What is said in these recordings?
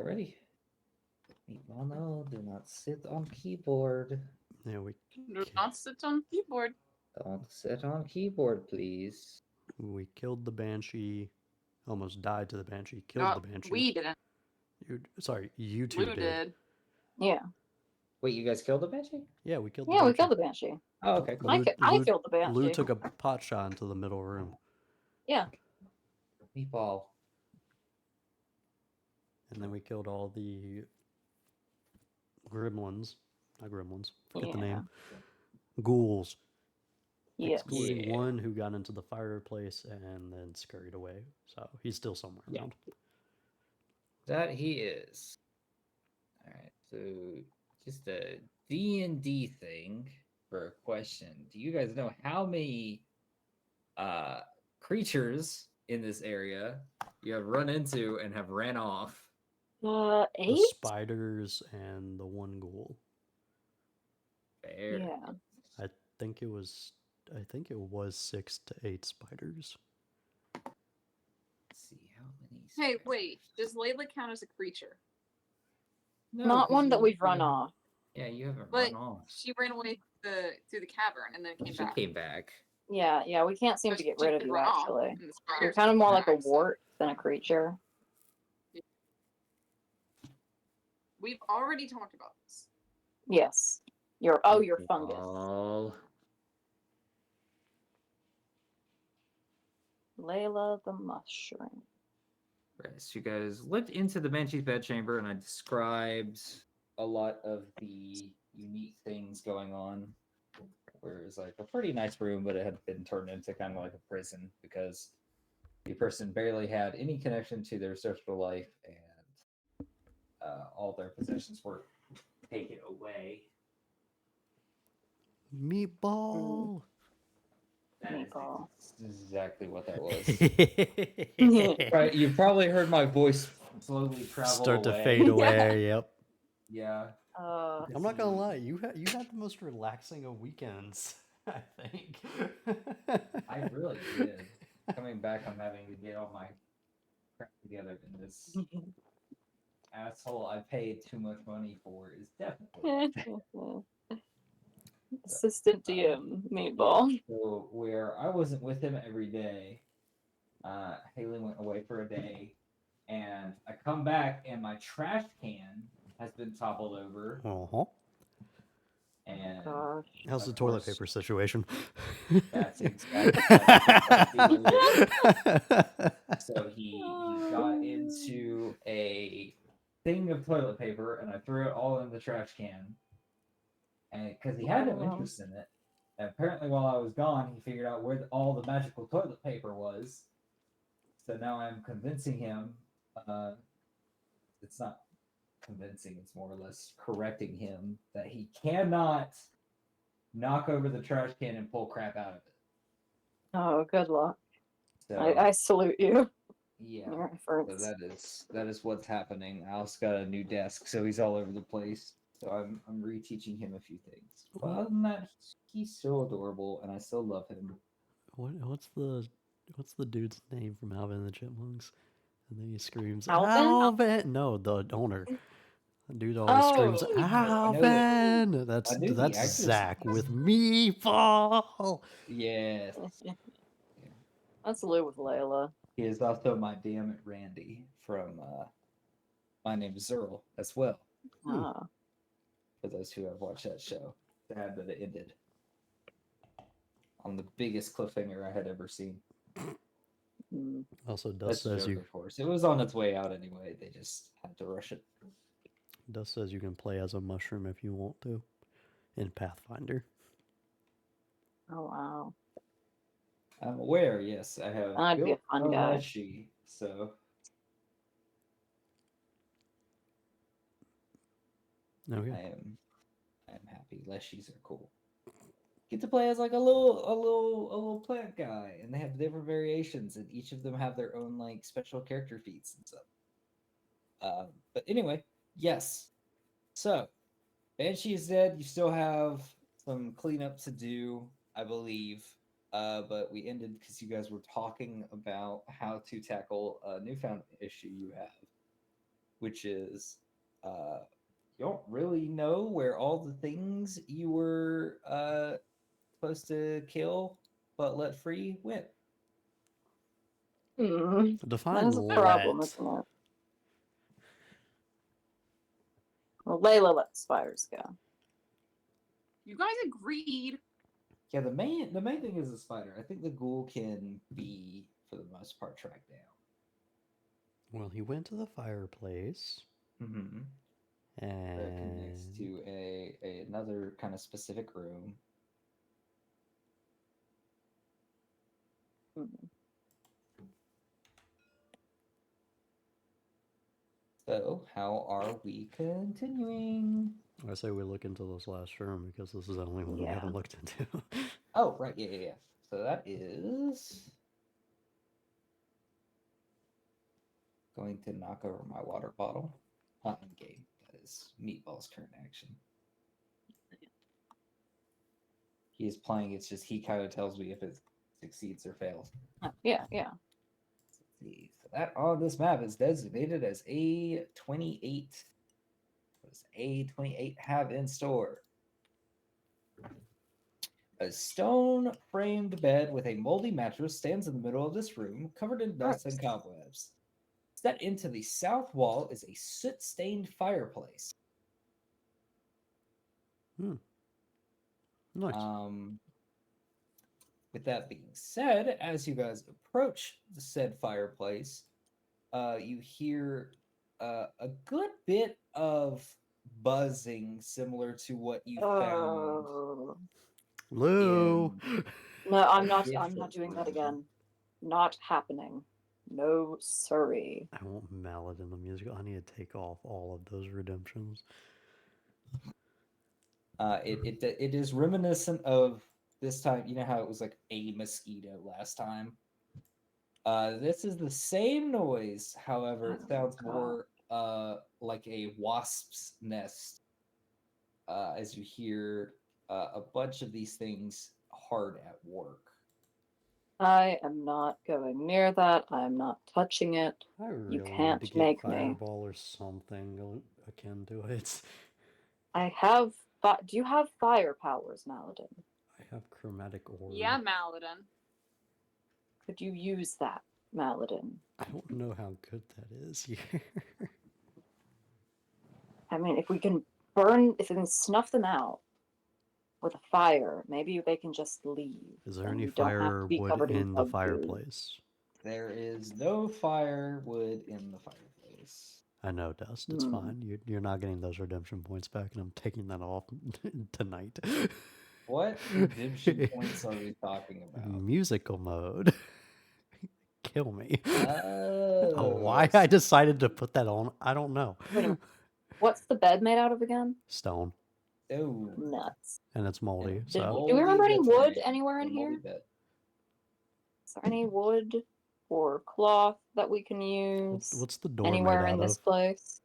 ready. Meatball, no, do not sit on keyboard. Yeah, Do not sit on keyboard. Don't sit on keyboard, please. we killed the banshee. Almost died to the banshee. Killed No, the banshee. we didn't. Sorry, you two Lou did. did. Yeah. Wait, you guys killed the banshee? Yeah, we killed the Yeah, we banshee. killed the banshee. Oh, okay, cool. I killed the banshee. Lou took a pot shot into the middle room. Yeah. Meatball. And then we killed all the gremlins. Not gremlins. Forget the Yeah. name. Ghouls. Yes. Excluding Yeah. one who got into the fireplace and then scurried away. So he's still somewhere Yeah. around. That he is. All right, so just a D&D thing for a question. Do you guys know how many creatures in this area you have run into and have ran off? 8? Eight? The spiders and the one ghoul. Fair. Yeah. I think it was 6 to 8 spiders. Let's see how many. Hey, spiders. wait. Does Layla count as a creature? No, Not 'cause one that you- we've run off. Yeah, you haven't But run off. she ran away through the cavern and then came She back. came back. Yeah, we can't seem So to get she rid of could you, run off, actually. and the You're spiders kind of came more like a back, so wart than a creature. We've already talked about this. Yes. You're fungus. Oh, Layla the mushroom. right. So you guys looked into the Banshee's bedchamber, and I described a lot of the unique things going on. Where it was like a pretty nice room, but it had been turned into kind of like a prison because the person barely had any connection to their social life, and all their possessions were taken away. Meatball. That is Meatball. exactly what that was. Right, you probably heard my voice slowly travel Start to away. fade away. Yep. Yeah. I'm not gonna lie. You had the most relaxing of weekends. I think. I really did. Coming back, I'm having to get all my crap together, and this asshole I paid too much money for is definitely. Assistant DM, Meatball. So where I wasn't with him every day, Haley went away for a day, and I come back and my trash can has been toppled over. Uh-huh. And Gosh. How's the of toilet course, paper situation? That's exactly so he got into a thing of toilet paper, and I threw it all in the trash can. And because he had no interest in it, and apparently while I was gone, he figured out where all the magical toilet paper was. So now I'm convincing him. It's not convincing; it's more or less correcting him that he cannot knock over the trash can and pull crap out of it. Oh, good luck. So I salute you. yeah. Your So efforts. that is what's happening. I also got a new desk, so he's all over the place. So I'm reteaching him a few things. But other than that, he's so adorable, and I still love him. What's the dude's name from Alvin and the Chipmunks? And then he screams, Alvin? Alvin! No, the owner. The dude always screams, Oh, Alvin! I knew the That's actor's Zach name. with Meatball! Yes. That's Lou with Layla. He is also my damn it Randy from My Name is Earl as well. Ah. For those who have watched that show. Sad that it ended on the biggest cliffhanger I had ever seen. Mm. Also, Dust That's a says joke, you of course. It was on its way out anyway. They just had to rush it. Dust says you can play as a mushroom if you want to in Pathfinder. Oh, wow. I'm aware, yes. I have I'd be a built fun guy. Leshy, so Okay. I am happy. Leshies are cool. Get to play as like a little plant guy, and they have different variations, and each of them have their own like special character feats and stuff. But anyway, yes. So Banshee is dead. You still have some cleanup to do, I believe. But we ended because you guys were talking about how to tackle a newfound issue you have. which is you don't really know where all the things you were supposed to kill but let free went. That Define is a problem, let. isn't it? Well, Layla let the spiders go. You guys agreed. Yeah, the main thing is the spider. I think the ghoul can be, for the most part, tracked down. Well, he went to the fireplace, Mm-hmm. That connects and to another kind of specific room. Hmm. So, how are we continuing? I say we look into this last room because this is the only one we Yeah. haven't looked into. Oh, right, yeah. So that is going to knock over my water bottle. Not in game. That is Meatball's current action. He is playing. It's just he kind of tells me if it succeeds or fails. Yeah. Let's see. So that on this map is designated as A28. What does A28 have in store? A stone framed bed with a moldy mattress stands in the middle of this room, covered in dust and Gross. cobwebs. Set into the south wall is a soot stained fireplace. Nice. With that being said, as you guys approach the said fireplace, you hear a good bit of buzzing similar to what you found Oh. Lou! in No, I'm a not different doing that room. again. Not happening. No sorry. I want Mallet in the musical. I need to take off all of those redemptions. It is reminiscent of this time. You know how it was like a mosquito last time. This is the same noise, however, it Oh, sounds God. more like a wasp's nest as you hear a bunch of these things hard at work. I am not going near that. I am not touching it. I really You need can't to get make me. Fireball or something akin to it. I have. Do you have fire powers, Maladin? I have Chromatic Orb. Yeah, Maladin. Could you use that, Maladin? I don't know how good that is here. I mean, if we can snuff them out with a fire, maybe they can just leave. Is there and any we don't have to firewood be covered in the bug goo. fireplace? There is no firewood in the fireplace. I know, Dust. It's fine. You're not getting those redemption points back, and I'm taking that off tonight. What redemption points are we talking about? Musical mode. Kill me. Oh, Why I decided to put that on, I don't know. Wait a minute. What's the bed made out of again? Stone. Oh, Nuts. And it's moldy, and so. Do we remember any that's wood right, anywhere in a moldy here? bed. Is there any wood or cloth that we can use What's the door made anywhere out in this of? place?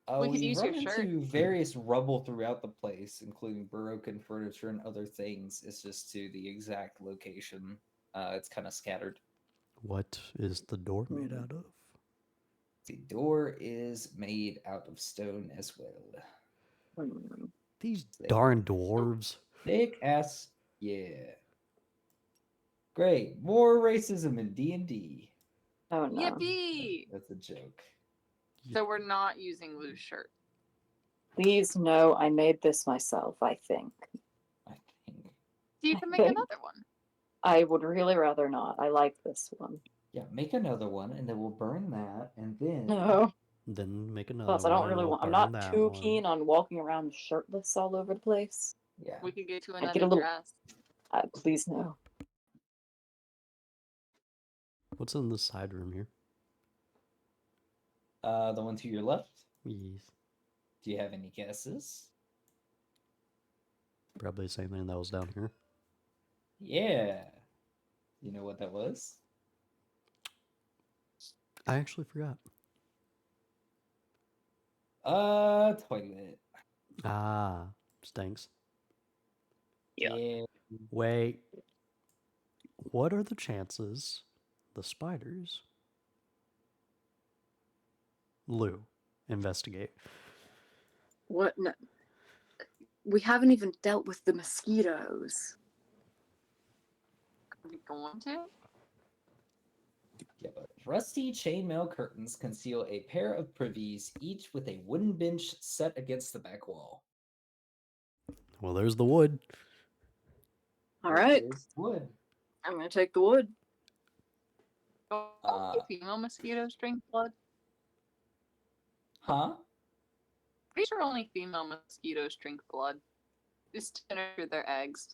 We could We've use run your shirt. into various rubble throughout the place, including broken furniture and other things. It's just to the exact location. It's kind of scattered. What is the door made out of? The door is made out of stone as well. Hmm. These Thick. darn dwarves. Thick ass, yeah. Great, more racism in D&D. Oh no. Yippee! That's a joke. So we're not using Lou's shirt. Please no, I made this myself, I think. I think. So you can make Okay. another one. I would really rather not. I like this one. Yeah, make another one, and then we'll burn that, and then No. Then make another Plus, I one. don't and really we'll want. I'm burn not that too one. keen on walking around shirtless all over the place. yeah. We could get to I get another a little- dress. Please no. What's in the side room here? The one to your left. Yes. Do you have any guesses? Probably the same thing that was down here. Yeah. You know what that was? I actually forgot. Toilet. Ah, stinks. Yeah. Wait. What are the chances the spiders, Lou, investigate. What? No, we haven't even dealt with the mosquitoes. Are we going to? Yeah, but rusty chainmail curtains conceal a pair of privies, each with a wooden bench set against the back wall. Well, there's the wood. All right, There's wood. I'm gonna take the wood. Only female mosquitoes drink blood. Huh? Pretty sure only female mosquitoes drink blood. Just to nurture their eggs.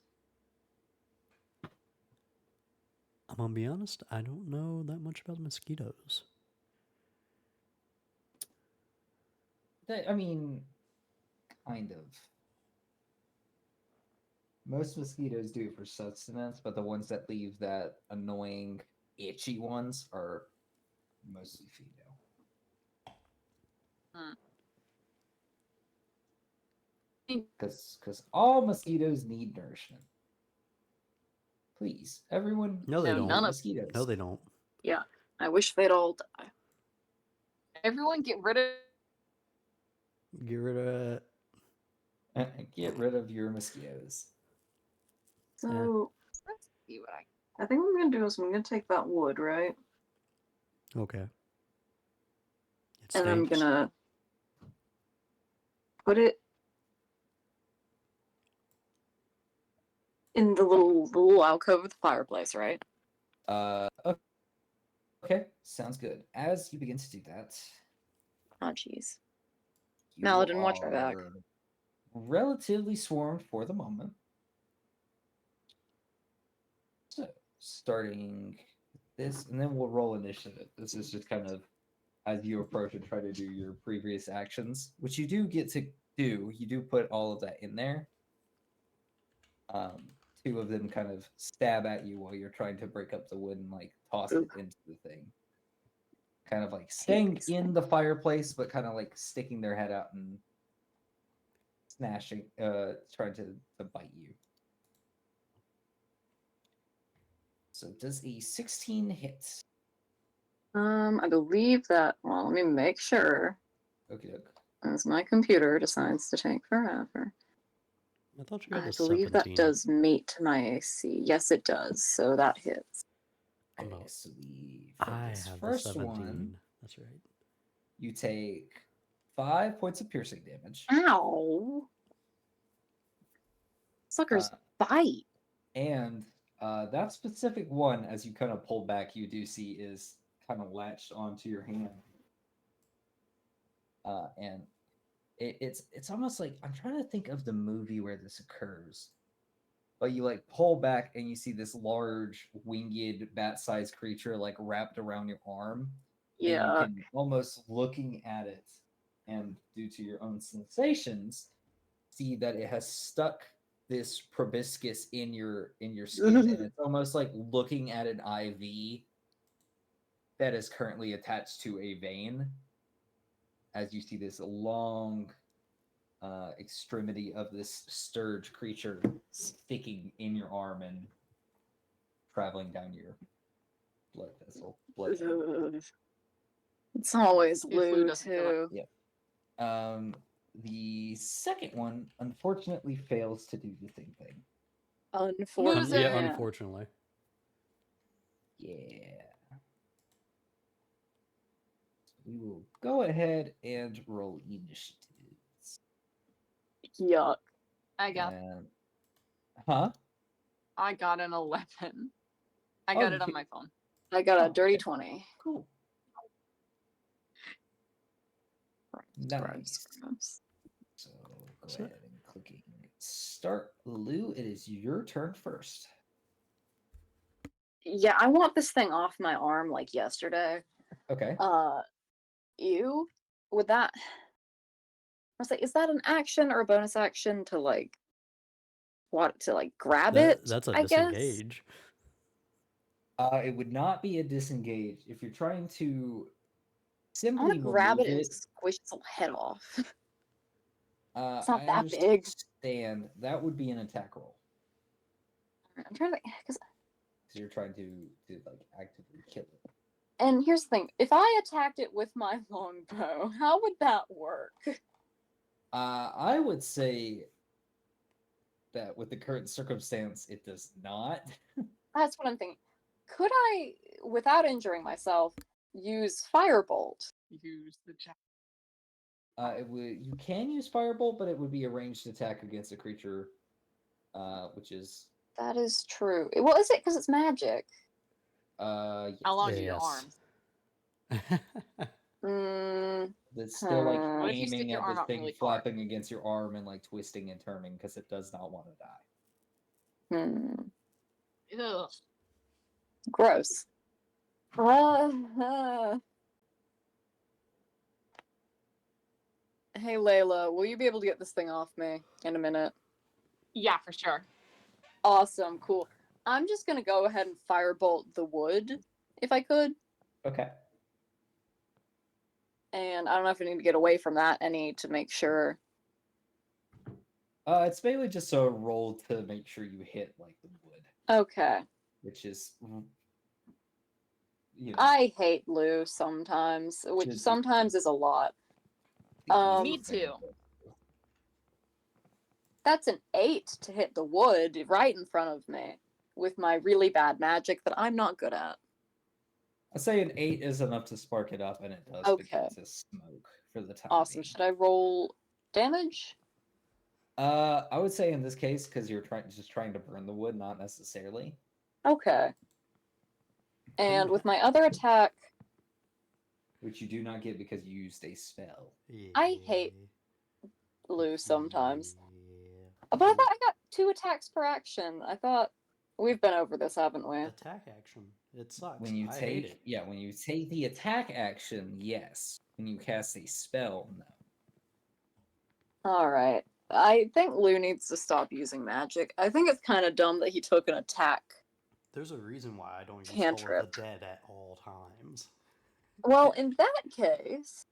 I'm gonna be honest, I don't know that much about mosquitoes. I mean, kind of. Most mosquitoes do it for sustenance, but the ones that leave that annoying, itchy ones are mostly female. Because all mosquitoes need nourishment. Please, everyone. No, they No, don't. none of- mosquitoes. No, they don't. Yeah, I wish they'd all die. Everyone get rid of. Get rid of Get rid of your mosquitoes. So Let's see what I. I think what I'm gonna do is I'm gonna take that wood, right? Okay. It And I'm stinks. gonna put it in the little alcove of the fireplace, right? Okay, sounds good. As you begin to do that, Oh, jeez. you Maladin, watch your back. are relatively swarmed for the moment. So, starting this, and then we'll roll initiative. This is just kind of as you approach and try to do your previous actions, which you do get to do. You do put all of that in there. Two of them kind of stab at you while you're trying to break up the wood and like toss it into the thing. Kind of like staying these in the fireplace, but kind of like sticking their head out and snashing, trying to bite you. So does a 16 hit? I believe that. Well, let me make sure. Okay. As my computer decides to take forever. I thought you had I a believe 17. that does meet my AC. Yes, it does. So that hits. Oh, Okay, no. so I this have the first 17. one, That's right. you take 5 points of piercing damage. Ow! Suckers bite. And that specific one, as you kind of pull back, you do see is kind of latched onto your hand. And it's almost like I'm trying to think of the movie where this occurs. But you like pull back and you see this large winged bat-sized creature like wrapped around your arm. And you Yeah. can almost looking at it and due to your own sensations, see that it has stuck this proboscis in your skin. And it's almost like looking at an IV that is currently attached to a vein. As you see this long extremity of this sturge creature sticking in your arm and traveling down your blood vessel. It's always If Lou Lou doesn't kill too. The second one unfortunately fails to do the same thing. Unfortunately. Yeah, unfortunately. Yeah. We will go ahead and roll initiatives. Yuck. I got. And, huh? I got an 11. I got it on Okay. my phone. I got Oh, a dirty okay. 20. Cool. Nice. Scrubs. So go ahead and clicking start. Lou, it is your turn first. Yeah, I want this thing off my arm like yesterday. Okay. You would that? I was like, is that an action or a bonus action to like what to like grab it? That's a I guess. disengage. It would not be a disengage if you're trying to I want simply to grab it remove and squish its little head off. It's not that big. Understand that would be an attack roll I'm trying to think because because you're trying to like actively kill it. And here's the thing: if I attacked it with my longbow, how would that work? I would say that with the current circumstance, it does not. That's what I'm thinking. Could I, without injuring myself, use firebolt? Use the jack. You can use firebolt, but it would be a ranged attack against a creature, which is That is true. Well, is it because it's magic? How long are your Yes. arms? Mm, it's still like What if you stick aiming your at arm the out thing, really far? flapping against your arm and like twisting and turning because it does not want to die. Ugh. Gross. Hey, Layla, will you be able to get this thing off me in a minute? Yeah, for sure. Awesome, cool. I'm just gonna go ahead and firebolt the wood, if I could. Okay. And I don't know if I need to get away from that any to make sure. It's mainly just a roll to make sure you hit like the wood, Okay. which is I hate Lou sometimes, which Just- sometimes is a lot. Me too. That's an 8 to hit the wood right in front of me with my really bad magic that I'm not good at. I'd say an 8 is enough to spark it up, and it does begin Okay. to smoke for the time Awesome. being. Should I roll damage? I would say in this case, because you're trying to burn the wood, not necessarily. Okay. And with my other attack, Which you do not get because you used a spell. I hate Lou sometimes. Yeah. But I thought I got 2 attacks per action. I thought we've been over this, haven't we? Attack action. It sucks. When you I hate take it. when you take the attack action, yes. When you cast a spell, no. All right. I think Lou needs to stop using magic. I think it's kind of dumb that he took an attack. There's a reason why I don't use Toll Cantrip. of the Dead at all times. Well, in that case,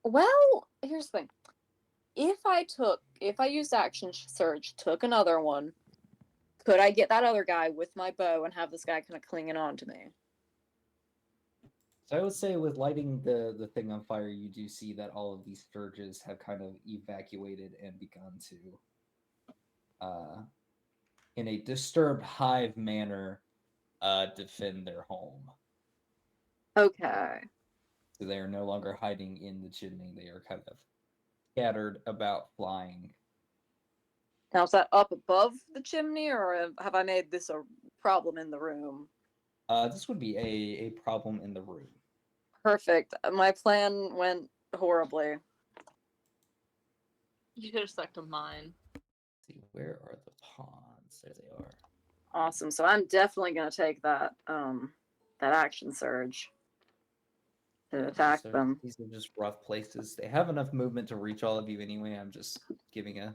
well, here's the thing. If I used action surge, took another one, could I get that other guy with my bow and have this guy kind of clinging on to me? So I would say with lighting the thing on fire, you do see that all of these scourges have kind of evacuated and begun to, in a disturbed hive manner, defend their home. Okay. So they are no longer hiding in the chimney. They are kind of scattered about, flying. Now, is that up above the chimney, or have I made this a problem in the room? This would be a problem in the room. Perfect. My plan went horribly. You should have stuck to mine. Let's see, where are the pawns? There they are. Awesome. So I'm definitely gonna take that that action surge to attack So them. these are just rough places. They have enough movement to reach all of you anyway. I'm just giving a.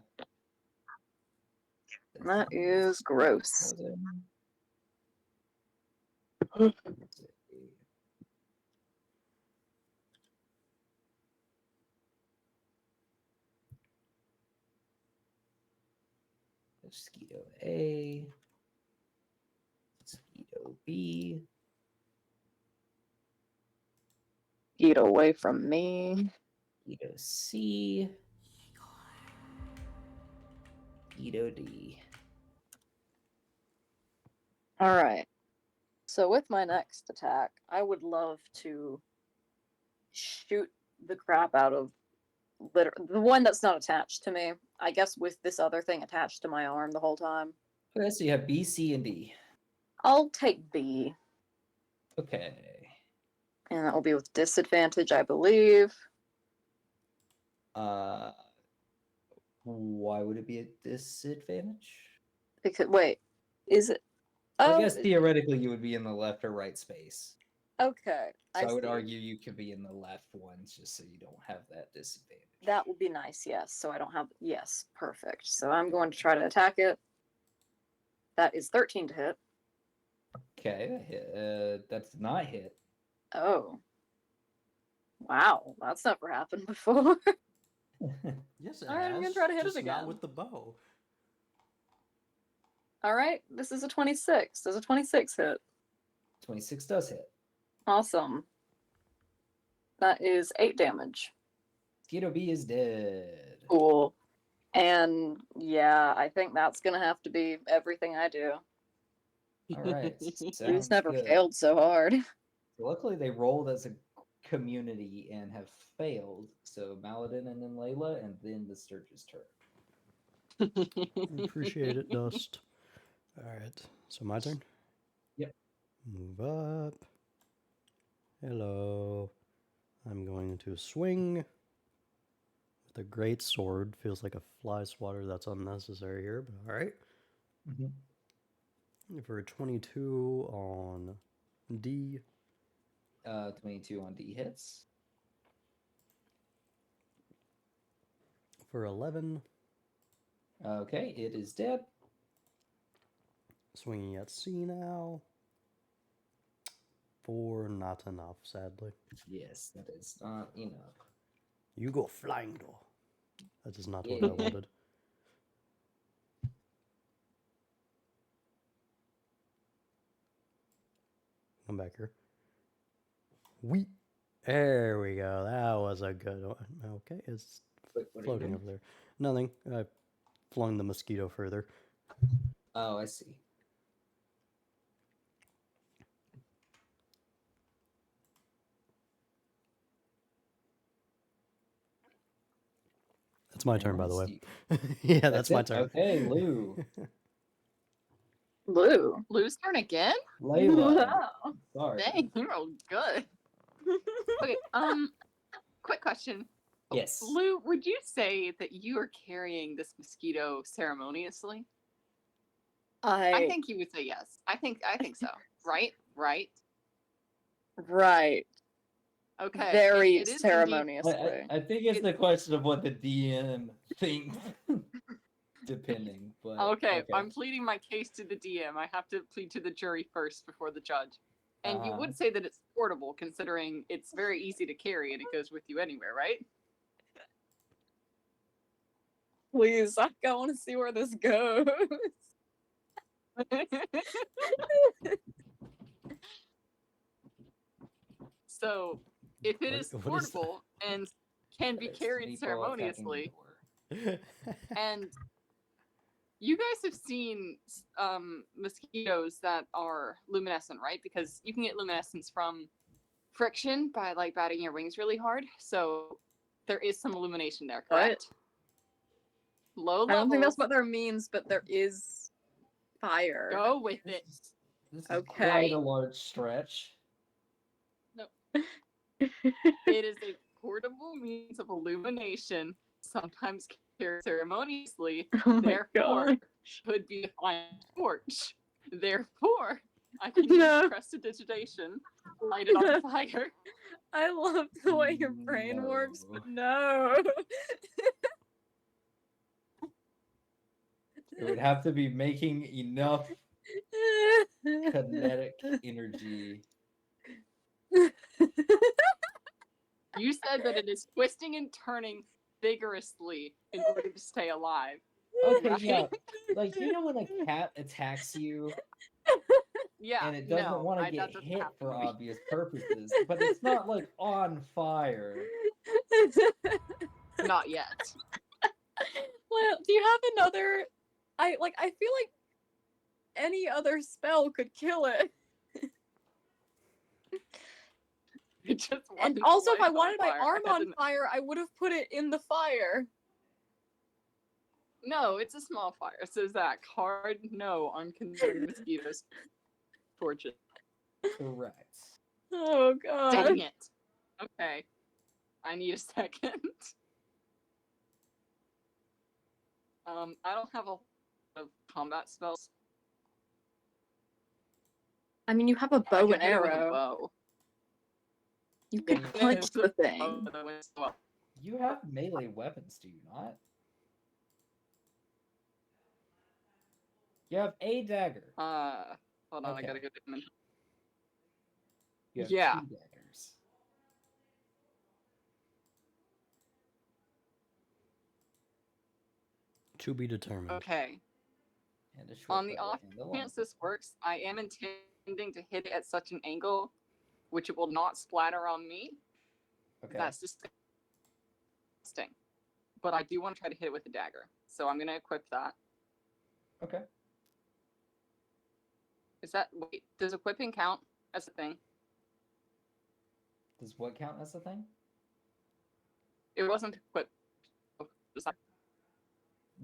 That is gross. Mosquito A, Mosquito B, Get away from me. Mosquito C, Mosquito D. All right. So with my next attack, I would love to shoot the crap out of the one that's not attached to me. I guess with this other thing attached to my arm the whole time. Okay, so you have B, C, and D. I'll take B, Okay. and that will be with disadvantage, I believe. Why would it be a disadvantage? Because wait, is it? I Oh, guess theoretically you would be in the left or right space. okay. So I would see. argue you could be in the left ones just so you don't have that disadvantage. That would be nice, yes. So I don't have. Yes, perfect. So I'm going to try to attack it. That is 13 to hit. Okay, that hit. That's not hit. Oh. Wow, that's never happened before. Yes, it All right, has. I'm gonna try to hit it just not again. with the bow. All right, this is a 26. Does a 26 hit? 26 does hit. Awesome. That is 8 damage. Mosquito Bee is dead. Cool. And yeah, I think that's gonna have to be everything I do. All right. Who's Sounds never good. failed so hard? Luckily, they rolled as a community and have failed. So Maladin and then Layla, and then the Sturge's turn. Appreciate it, Dust. Alright, so my turn? Yep. Move up. Hello. I'm going to swing with a great sword. Feels like a fly swatter that's unnecessary here, but alright. For a 22 on D. 22 on D hits. For 11. Okay, it is dead. Swinging at C now. 4, not enough, sadly. Yes, that is not enough. You go flying though. That is not what Yeah. I wanted. Come back here. We. There we go. That was a good one. Okay, it's Wait, what are you floating doing? over there. Nothing. I flung the mosquito further. Oh, I see. That's my turn, by the Nice. way. Yeah, that's my it? turn. Okay, Lou. Lou. Lou's turn again? Layla. Wow. Sorry. Dang, you rolled good. Okay, quick question. Yes. Lou, would you say that you are carrying this mosquito ceremoniously? I think you would say yes. I think so. Right? Right? Right. Okay. Very it is indeed. ceremoniously. I think it's the question of what the DM thinks, depending. But Okay, I'm pleading my case to the DM. I have to plead to the jury first before the judge. And you would say that it's portable, considering it's very easy to carry and it goes with you anywhere, right? Please, I want to see where this goes. So, if it What- is what is that? portable and can be It's carried meatball attacking the ceremoniously, door. and you guys have seen mosquitoes that are luminescent, right? Because you can get luminescence from friction by like batting your wings really hard. So there is some illumination there, correct? Low levels. I don't think that's what there means, but there is fire. Go with it. This is Okay. quite a large stretch. It is a portable means of illumination, sometimes carried ceremoniously. Oh my Therefore, god. could be a fine torch. Therefore, I can No. use prestidigitation, light it on fire. I love the way your brain works, but no. It would have to be making enough kinetic energy. You said that it is twisting and turning vigorously in order to stay alive. Okay, Right? yeah. Like, you know when a cat attacks you Yeah. and it doesn't want to that get doesn't hit happen for to me. obvious purposes, but it's not like on fire. Not yet. Well, do you have another? I feel like any other spell could kill it. It just And wasn't also, if I light on wanted my fire. arm I had on to- fire, I would have put it in the fire. No, it's a small fire. So Zach, hard no on converting mosquitoes. Torches. Correct. Oh god. Dang it. Okay. I need a second. I don't have a lot of combat spells. I mean, you have a I bow can and hit it with a arrow. bow. You could Yeah, you punch It's the a thing. bow that went so well. You have melee weapons, do you not? You have a dagger. Hold on, I Okay. gotta go to them. You have Yeah. 2 daggers. To be determined. Okay. And a short On the bow off and a long chance this works, I am intending to hit it at such an angle which it will not splatter on me. Okay. That's disgusting. But I do want to try to hit it with a dagger. So I'm going to equip that. Okay. Wait, does equipping count as a thing? Does what count as a thing? It wasn't equipped.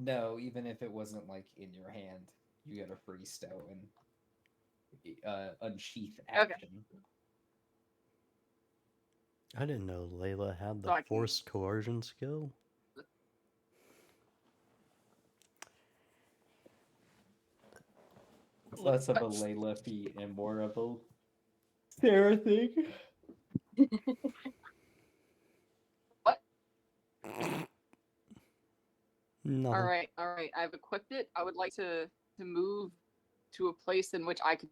No, even if it wasn't like in your hand, you get a free stow and unsheath action. I didn't know Layla had the So I can- forced coercion skill. Less of a Layla feat and more of a Sarah thing. What? No. All right. I've equipped it. I would like to move to a place in which I could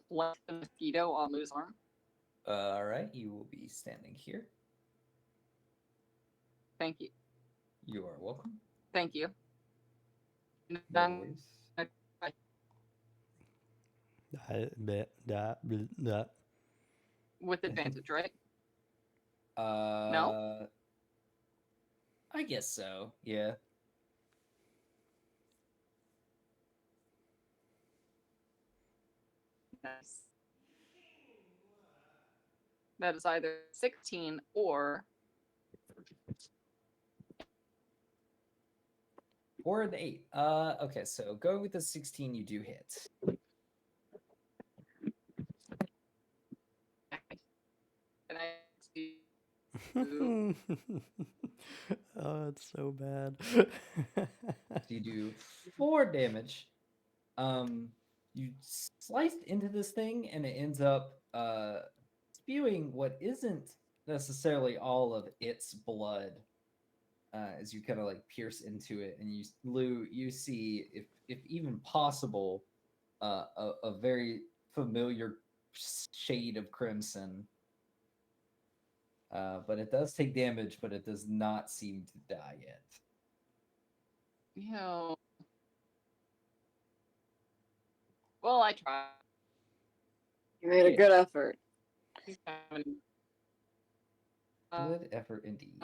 flank the mosquito on Lou's arm. All right, you will be standing here. Thank you. You are welcome. Thank you. No Then worries. with advantage, right? I guess so. Yeah. Nice. That is either 16 or Or an 8. Okay, so going with the 16, you do hit. and I see Oh, it's so bad. So you do 4 damage. You sliced into this thing, and it ends up spewing what isn't necessarily all of its blood. As you kind of like pierce into it, and Lou, you see, if even possible, a very familiar shade of crimson. But it does take damage, but it does not seem to die yet. Well, I tried. You made a good effort. Good effort indeed.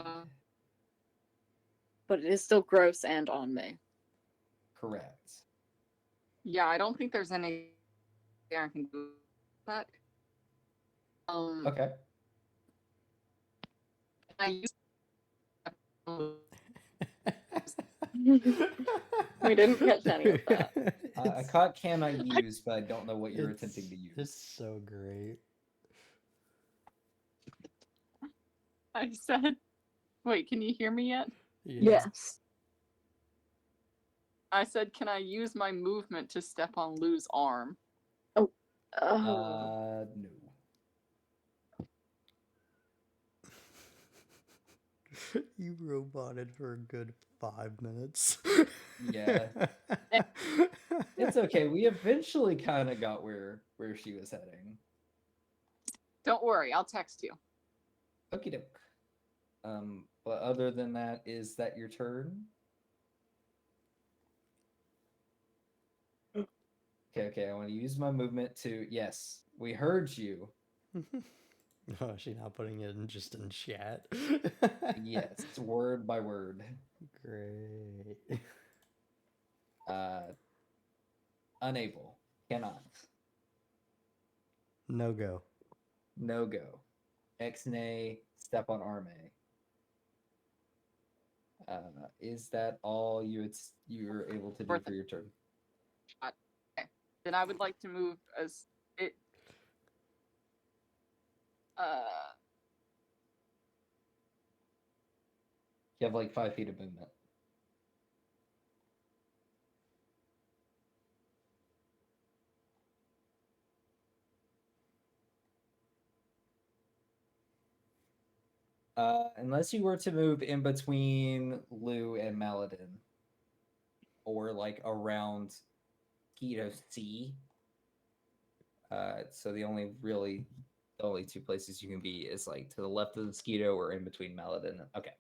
But it is still gross and on me. Correct. Yeah, I don't think there's any I can do that. Okay. I use We didn't catch any of that. I caught can I use, but I don't know what you're It's- attempting to use. It's so great. I said, wait, can you hear me yet? Yes. I said, can I use my movement to step on Lou's arm? Oh. No. You roboted for a good 5 minutes. Yeah. It's okay. We eventually kind of got where she was heading. Don't worry, I'll text you. Okie doke. But other than that, is that your turn? Okay. I want to use my movement to. Yes, we heard you. Oh, is she not putting it in just in chat? Yes, word by word. Great. Unable. Cannot. No go. No go. X-nay. Step on arm A. Is that all you were able to do for your turn? Okay. Then I would like to move as it. You have like 5 feet of movement. Unless you were to move in between Lou and Maladin, or like around Keto C. So the only 2 places you can be is like to the left of the mosquito or in between Maladin. Okay.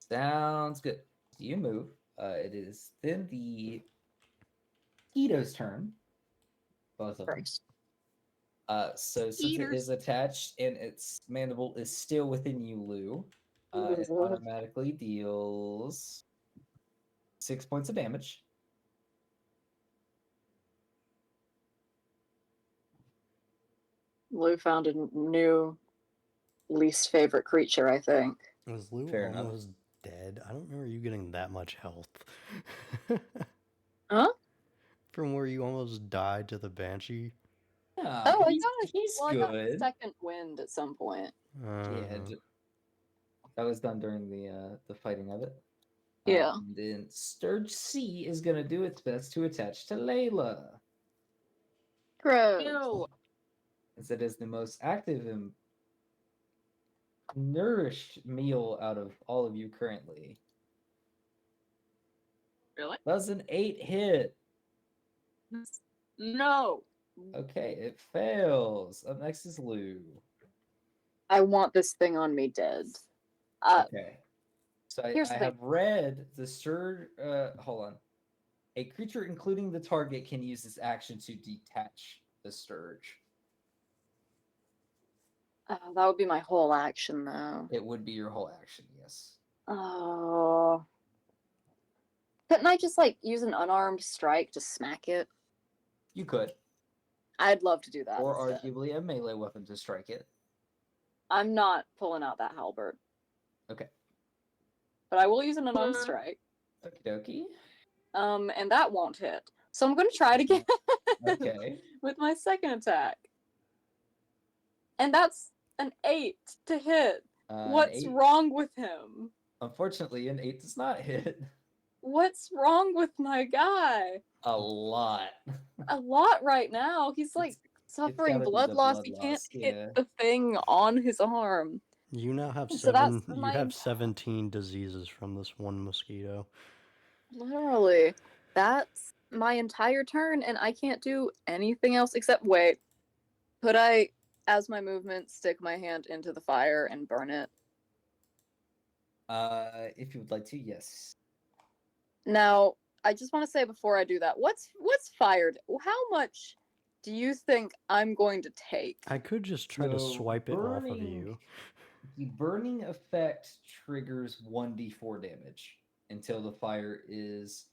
Sounds good. You move. It is then the mosquito's turn. Both of them. First. So since it is attached and its mandible is still within you, Lou, it automatically deals 6 points of damage. Lou found a new least favorite creature, I think. Was Lou Fair enough. almost dead? I don't remember you getting that much health. Huh? From where you almost died to the Banshee. Yeah, Oh, I he's, got he's I got good. second wind at some point. Yeah, that was done during the fighting of it. Yeah. And then Sturge C is gonna do its best to attach to Layla, Gross. Ew. as it is the most active and nourished meal out of all of you currently. Really? Does an 8 hit? No. Okay, it fails. Up next is Lou. I want this thing on me dead. Okay. So Here's I the thing. have read the Sturge. Hold on. A creature, including the target, can use this action to detach the Sturge. That would be my whole action, though. It would be your whole action, yes. Oh. Couldn't I just, like, use an unarmed strike to smack it? You could. I'd love to do that Or instead. arguably a melee weapon to strike it. I'm not pulling out that halberd. Okay. But I will use an unarmed strike. Okie dokie. And that won't hit. So I'm going to try it again. Okay. With my second attack. And that's an 8 to hit. What's An 8. wrong with him? Unfortunately, an 8 does not hit. What's wrong with my guy? A lot. A lot right now. He's like suffering gotta be blood the loss. blood He can't loss, hit yeah. the thing on his arm. You now have So that's you my have 17 diseases from this one mosquito. Literally. That's my entire turn, and I can't do anything else except wait. Could I, as my movement, stick my hand into the fire and burn it? If you would like to, yes. Now, I just want to say before I do that, what's fired? How much do you think I'm going to take? I could just try to So swipe it off of you. The burning effect triggers 1d4 damage until the fire is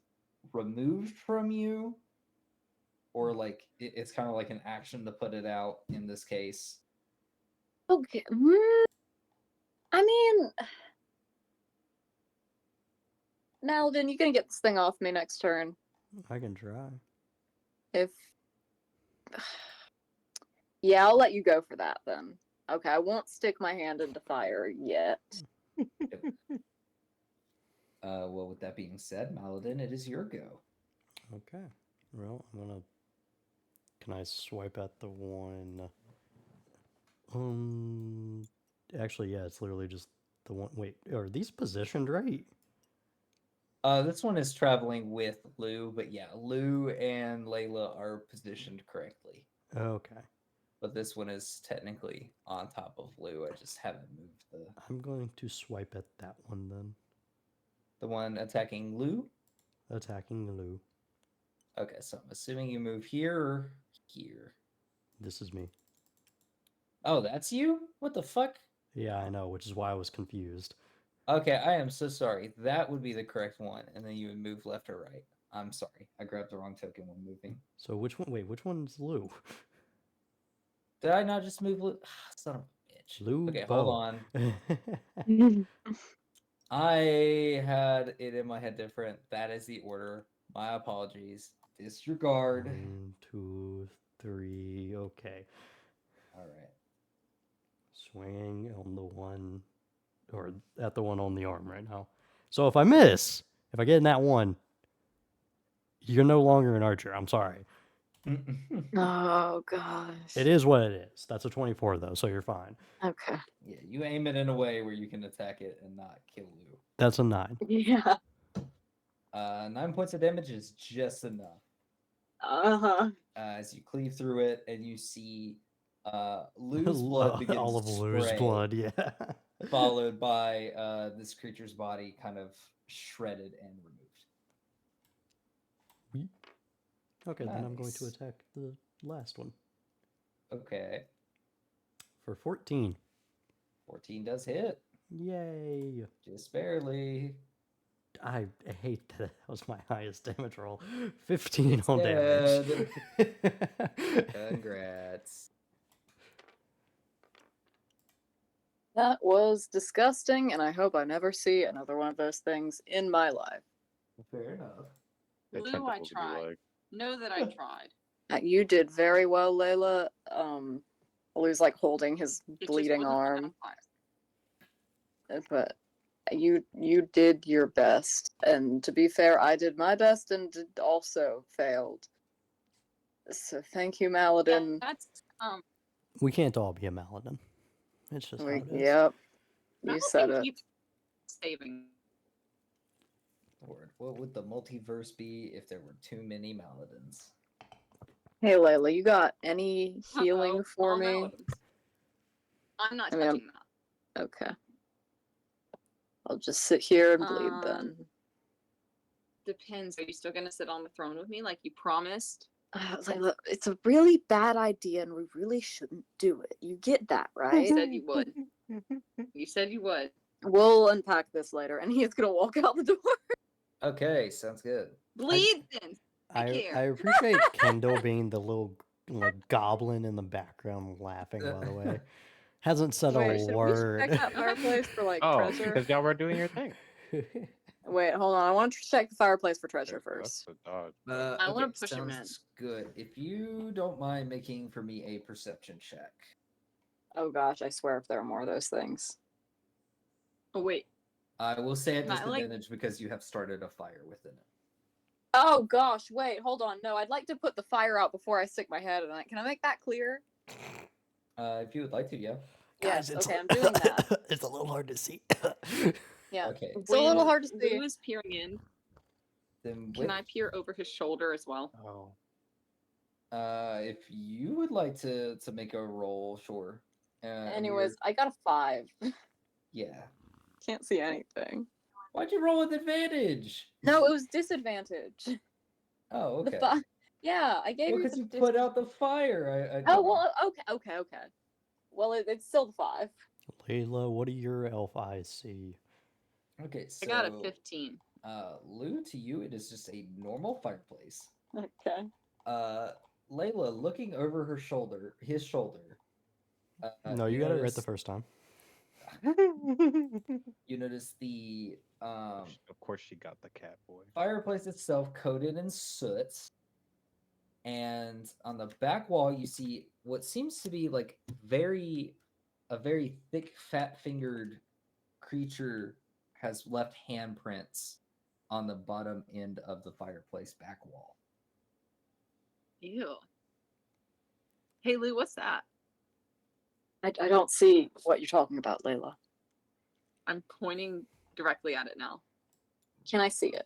removed from you, or like it's kind of like an action to put it out in this case. Okay. I mean, Maladin, you gonna get this thing off me next turn? I can try. If yeah, I'll let you go for that then. Okay, I won't stick my hand into fire yet. Well, with that being said, Maladin, it is your go. Okay. Well, I'm gonna. Can I swipe at the one? Actually, yeah, it's literally just the one. Wait, are these positioned right? This one is traveling with Lou, but yeah, Lou and Layla are positioned correctly. Okay. But this one is technically on top of Lou. I just haven't moved the. I'm going to swipe at that one then. The one attacking Lou? Attacking Lou. Okay, so I'm assuming you move here or here. This is me. Oh, that's you? What the fuck? Yeah, I know, which is why I was confused. Okay, I am so sorry. That would be the correct one, and then you would move left or right. I'm sorry. I grabbed the wrong token when moving. So which one? Wait, which one's Lou? Did I not just move Lou? Son of a bitch. Lou. Okay, Bo. hold on. I had it in my head different. That is the order. My apologies. Disregard. 1, 2, 3. Okay. All right. Swinging on the one, or at the one on the arm right now. So if I miss, if I get in that one, you're no longer an archer. I'm sorry. Oh gosh. It is what it is. That's a 24 though, so you're fine. Okay. Yeah, you aim it in a way where you can attack it and not kill Lou. That's a 9. Yeah. 9 points of damage is just enough. As you cleave through it and you see Lou's blood begins all of to Lou's spray, blood, yeah. followed by this creature's body kind of shredded and removed. Okay, then I'm going to Nice. attack the last one Okay. for 14. 14 does hit. Yay! Just barely. I hate that was my highest damage roll. 15 It's on damage. Congrats. That was disgusting, and I hope I never see another one of those things in my life. Fair enough. They Lou, I tentacles would be tried. like, Know that I tried. You did very well, Layla. Lou's like holding his It bleeding just wasn't arm, enough. but you did your best. And to be fair, I did my best and also failed. So thank you, Yeah, Maladin. that's We can't all be a Maladin. It's just how it is. Yep, you Malcolm said it. keeps saving. Word. What would the multiverse be if there were too many Maladins? Hey, Layla, you got any healing Uh-oh, for all me? Maladins. I'm not I mean, touching that. Okay. I'll just sit here and bleed then. Depends. Are you still gonna sit on the throne with me like you promised? Layla, it's a really bad idea and we really shouldn't do it. You get that, You right? said you would. You said you would. We'll unpack this later. And he's gonna walk out the door. Okay, sounds good. Bleed then. I care. appreciate Kendall being the little like goblin in the background laughing, by the way. Hasn't said Wait, a should we word. check that fireplace for like oh, treasure? because y'all were doing your thing. Wait, hold on. I want to check the fireplace for treasure Okay, that's first. the dodge. I wanna push him in. sounds good. If you don't mind making for me a perception check. Oh gosh, I swear if there are more of those things. Oh wait. I will say at Not like- disadvantage because you have started a fire within it. Oh gosh, wait, hold on. No, I'd like to put the fire out before I stick my head in it. Can I make that clear? If you would like to, yeah. Yes, Guys, okay, I'm doing that. It's a little hard to see. Yeah. Okay. It's a little When hard to see. Lou is peering in, Then can I peer over his shoulder as well? Oh. if you would like to make a roll, sure. Anyways, I got a 5. yeah. Can't see anything. Why'd you roll with advantage? No, it was disadvantage. Oh, okay. Yeah, I gave Well, you because the you put out the fire. I Oh, don't know. well, okay. Well, it's still the 5. Layla, what do your elf eyes see? Okay, so I got a 15. Lou, to you, it is just a normal fireplace. Okay. Layla, looking over his shoulder. No, you got it right the first time. You notice the Of course, she got the cat boy. fireplace itself coated in soot, and on the back wall you see what seems to be like a very thick, fat-fingered creature has left handprints on the bottom end of the fireplace back wall. Ew. Hey Lou, what's that? I don't see what you're talking about, Layla. I'm pointing directly at it now. Can I see it?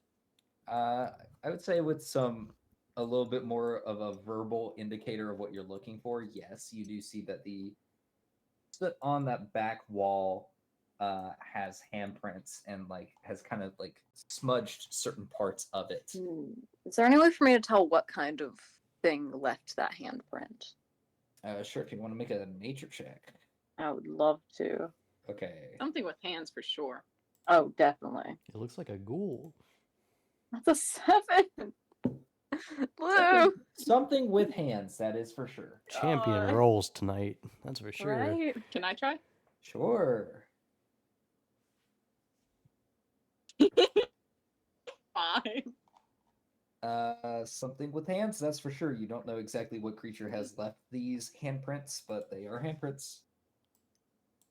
I would say with a little bit more of a verbal indicator of what you're looking for, yes, you do see that the soot on that back wall has handprints and like has kind of like smudged certain parts of it. Is there any way for me to tell what kind of thing left that handprint? Sure, if you want to make a nature check. I would love to. Okay. Something with hands for sure. Oh, definitely. It looks like a ghoul. That's a 7. Blue. Something with hands, that is for sure. Champion God. rolls tonight. That's for sure. Right? Can I try? Sure. 5. Something with hands, that's for sure. You don't know exactly what creature has left these handprints, but they are handprints.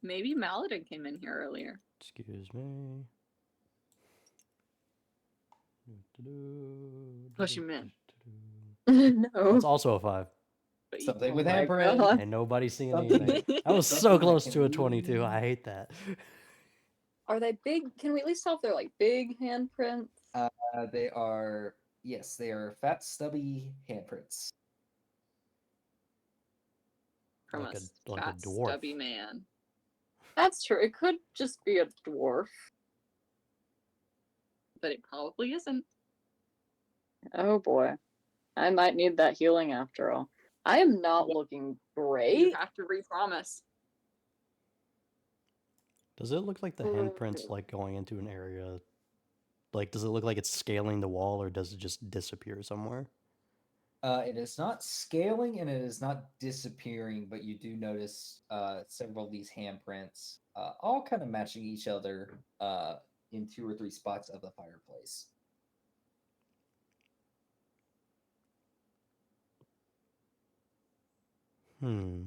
Maybe Maladin came in here earlier. Excuse me. Push him in. No. That's also a 5. But you- Something with my handprint. God. And nobody's seeing Something- anything. I was so something that close can to a be- 22. I hate that. Are they big? Can we at least tell if they're like big handprints? They are, yes, they are fat, stubby handprints. From Like a a fat, dwarf. stubby man. That's true. It could just be a dwarf. But it probably isn't. Oh boy. I might need that healing after all. I am not Yeah. looking You great. have to re-promise. Does it look like the handprint's like going into an area? Like, does it look like it's scaling the wall, or does it just disappear somewhere? It is not scaling and it is not disappearing, but you do notice several of these handprints, all kind of matching each other in 2 or 3 spots of the fireplace. Hmm.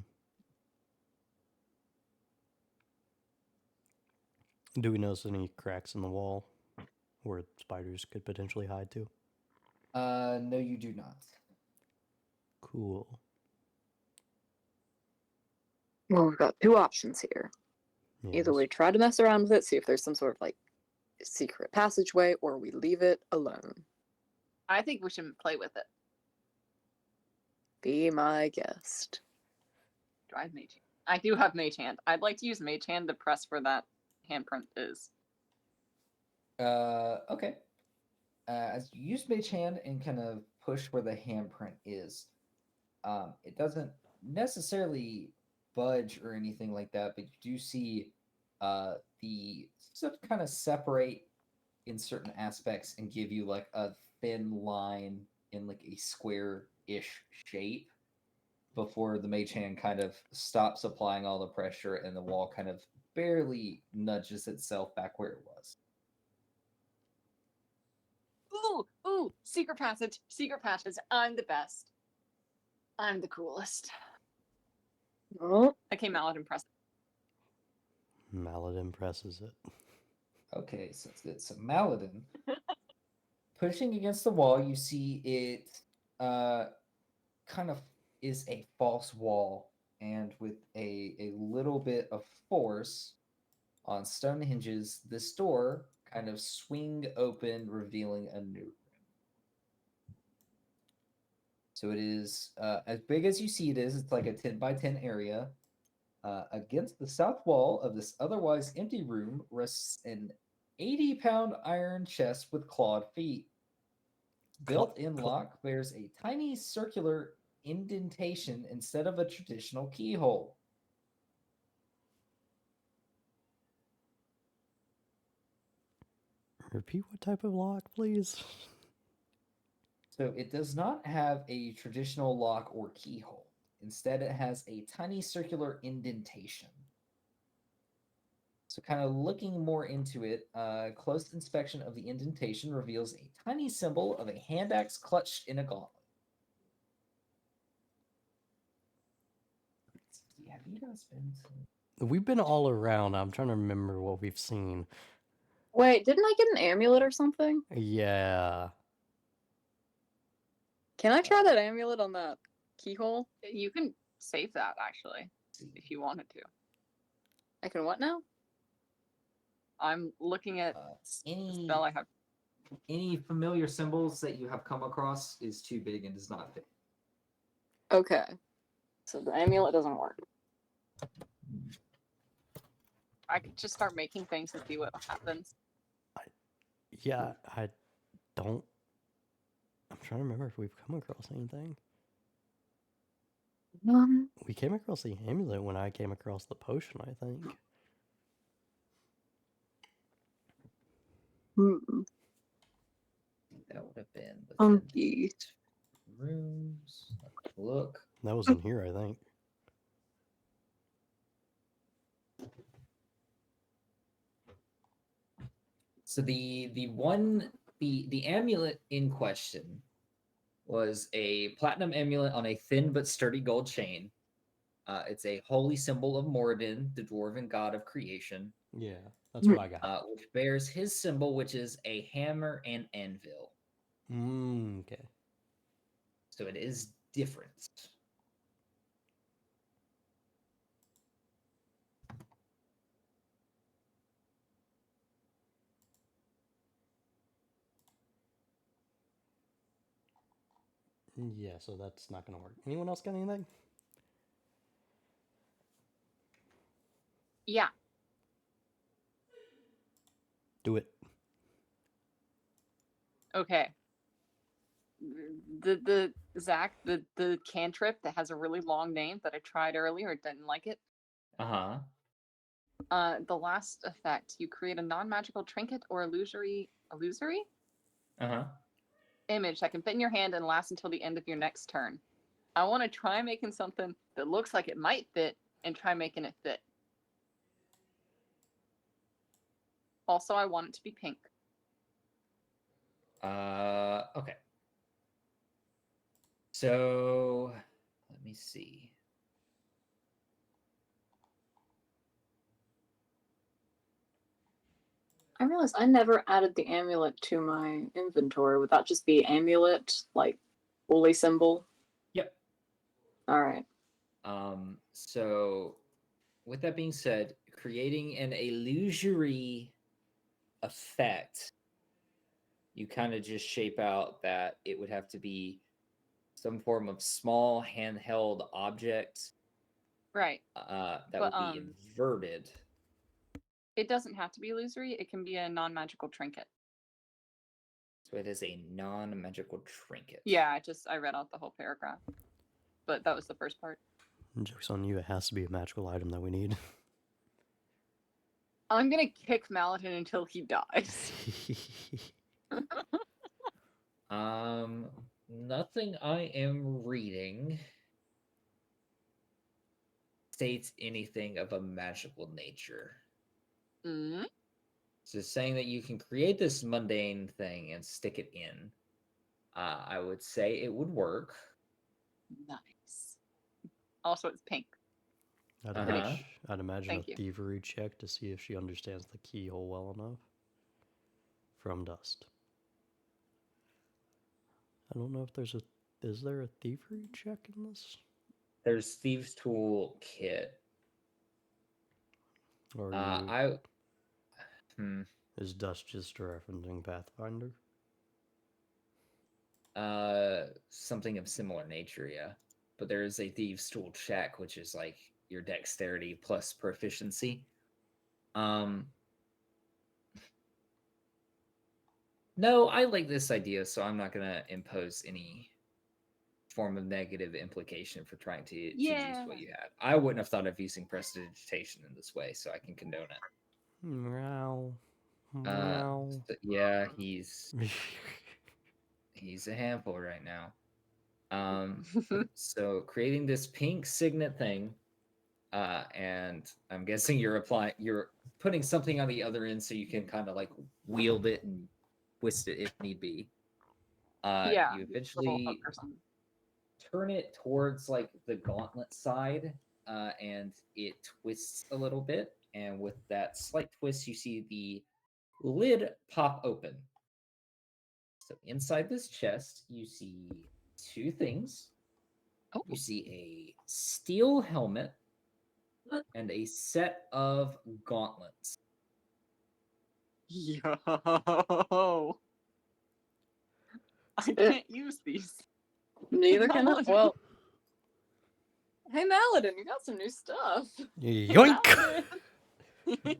Do we notice any cracks in the wall where spiders could potentially hide to? No, you do not. Cool. Well, we've got two options here. Either Yes. we try to mess around with it, see if there's some sort of like secret passageway, or we leave it alone. I think we should play with it. Be my guest. Do I have Mage Hand? I do have Mage Hand. I'd like to use Mage Hand to press where that handprint is. Okay. As you use Mage Hand and kind of push where the handprint is, it doesn't necessarily budge or anything like that, but you do see the stuff kind of separate in certain aspects and give you like a thin line in like a square-ish shape before the mage hand kind of stops applying all the pressure and the wall kind of barely nudges itself back where it was. Ooh, secret passage, secret passage. I'm the best. I'm the coolest. Oh, Okay, Maladin, press. Maladin presses it. Okay, so it's good. So Maladin, pushing against the wall, you see it kind of is a false wall, and with a little bit of force on stone hinges, this door kind of swing open, revealing a new room. So it is as big as you see it is. It's like a 10 by 10 area. Against the south wall of this otherwise empty room rests an 80-pound iron chest with clawed feet. Built-in lock bears a tiny circular indentation instead of a traditional keyhole. Repeat what type of lock, please? So it does not have a traditional lock or keyhole. Instead, it has a tiny circular indentation. So kind of looking more into it, close inspection of the indentation reveals a tiny symbol of a hand axe clutched in a gauntlet. Have you guys been to... We've been all around. I'm trying to remember what we've seen. wait, didn't I get an amulet or something? Yeah. Can I try that amulet on that keyhole? You can save that actually, if you wanted to. I can what now? I'm looking at the any spell I have. any familiar symbols that you have come across is too big and does not fit. Okay. So the amulet doesn't work. I could just start making things and see what happens. Yeah, I don't... I'm trying to remember if we've come across anything. We came across the amulet when I came across the potion, I think. That would have been within Funky. rooms. Look. That was in here, I think. So the amulet in question was a platinum amulet on a thin but sturdy gold chain. It's a holy symbol of Moradin, the dwarven god of creation, Yeah, that's what I got. which bears his symbol, which is a hammer and anvil. Okay. So it is different. Yeah, so that's not going to work. Anyone else got anything? Yeah. Do it. Okay. The Zach, the cantrip that has a really long name that I tried earlier, didn't like it. Uh-huh. The last effect, you create a non-magical trinket or illusory Uh-huh. image that can fit in your hand and last until the end of your next turn. I want to try making something that looks like it might fit and try making it fit. Also, I want it to be pink. Okay. So let me see. I realized I never added the amulet to my inventory. Would that just be amulet, like holy symbol? Yep. All right. So with that being said, creating an illusory effect, you kind of just shape out that it would have to be some form of small handheld object Right. that But, would be inverted. It doesn't have to be illusory. It can be a non-magical trinket. So it is a non-magical trinket. Yeah, I read out the whole paragraph. But that was the first part. Joke's on you, it has to be a magical item that we need. I'm gonna kick Maladin until he dies. Nothing I am reading states anything of a magical nature. Mm, So saying that you can create this mundane thing and stick it in, I would say it would work. nice. Also, it's pink. Uh-huh. I'd imagine Thank a you. thievery check to see if she understands the keyhole well enough. From dust. I don't know if there's a. Is there a thievery check in this? There's Thieves' Tool kit. Or are you, Hmm. is dust just referencing Pathfinder? Something of similar nature, yeah. But there is a Thieves' Tool check, which is like your dexterity plus proficiency. No, I like this idea, so I'm not gonna impose any form of negative implication for trying to use Yeah. what you had. I wouldn't have thought of using prestidigitation in this way, so I can condone it. Meow. Uh, Meow. yeah, he's a handful right now. Okay, so creating this pink signet thing, and I'm guessing you're putting something on the other end so you can kind of like wield it and twist it if need be. Yeah. You The little hook eventually or something. turn it towards like the gauntlet side, and it twists a little bit. And with that slight twist, you see the lid pop open. So inside this chest, you see two things. Oh. You see a steel helmet and a set of gauntlets. Yo. I can't use these. Neither can I. Maladin. Well, hey Maladin, you got some new stuff. Yoink! Maladin.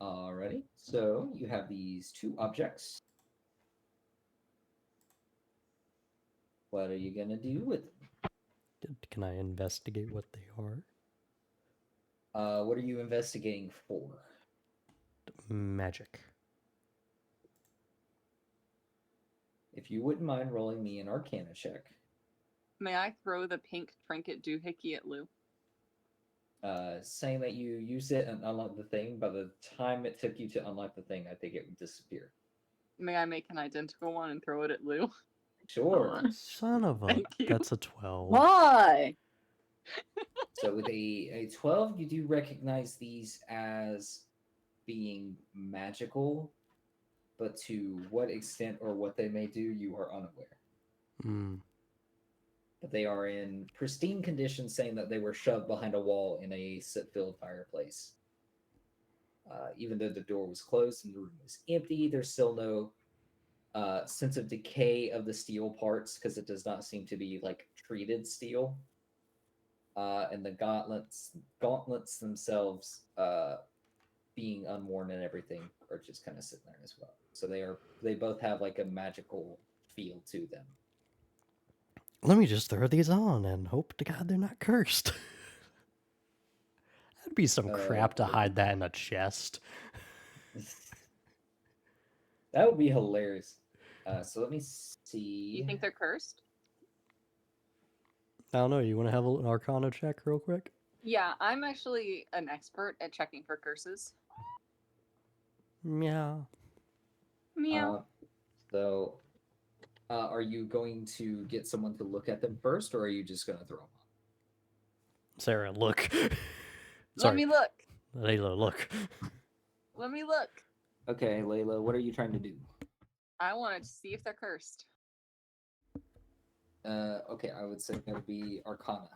Alrighty, so you have these two objects. What are you gonna do with them? Can I investigate what they are? What are you investigating for? Magic. If you wouldn't mind rolling me an Arcana check, May I throw the pink trinket doohickey at Lou? saying that you use it and unlock the thing, by the time it took you to unlock the thing, I think it would disappear. May I make an identical one and throw it at Lou? Sure. Son of a. Thank you. That's a 12. Why? So with a 12, you do recognize these as being magical, but to what extent or what they may do, you are unaware. Hmm. But they are in pristine condition, saying that they were shoved behind a wall in a soot-filled fireplace. Even though the door was closed and the room was empty, there's still no sense of decay of the steel parts because it does not seem to be like treated steel. And the gauntlets themselves, being unworn and everything, are just kind of sitting there as well. So they both have like a magical feel to them. Let me just throw these on and hope to God they're not cursed. That'd be some crap to hide that in a chest. That would be hilarious. So let me Do see. you think they're cursed? I don't know. You want to have an Arcana check real quick? Yeah, I'm actually an expert at checking for curses. Meow. Meow. So, are you going to get someone to look at them first, or are you just going to throw them on? Sarah, look. Let Sorry, me look. Layla, look. Let me look. Okay, Layla, what are you trying to do? I wanted to see if they're cursed. Okay, I would say that would be Arcana.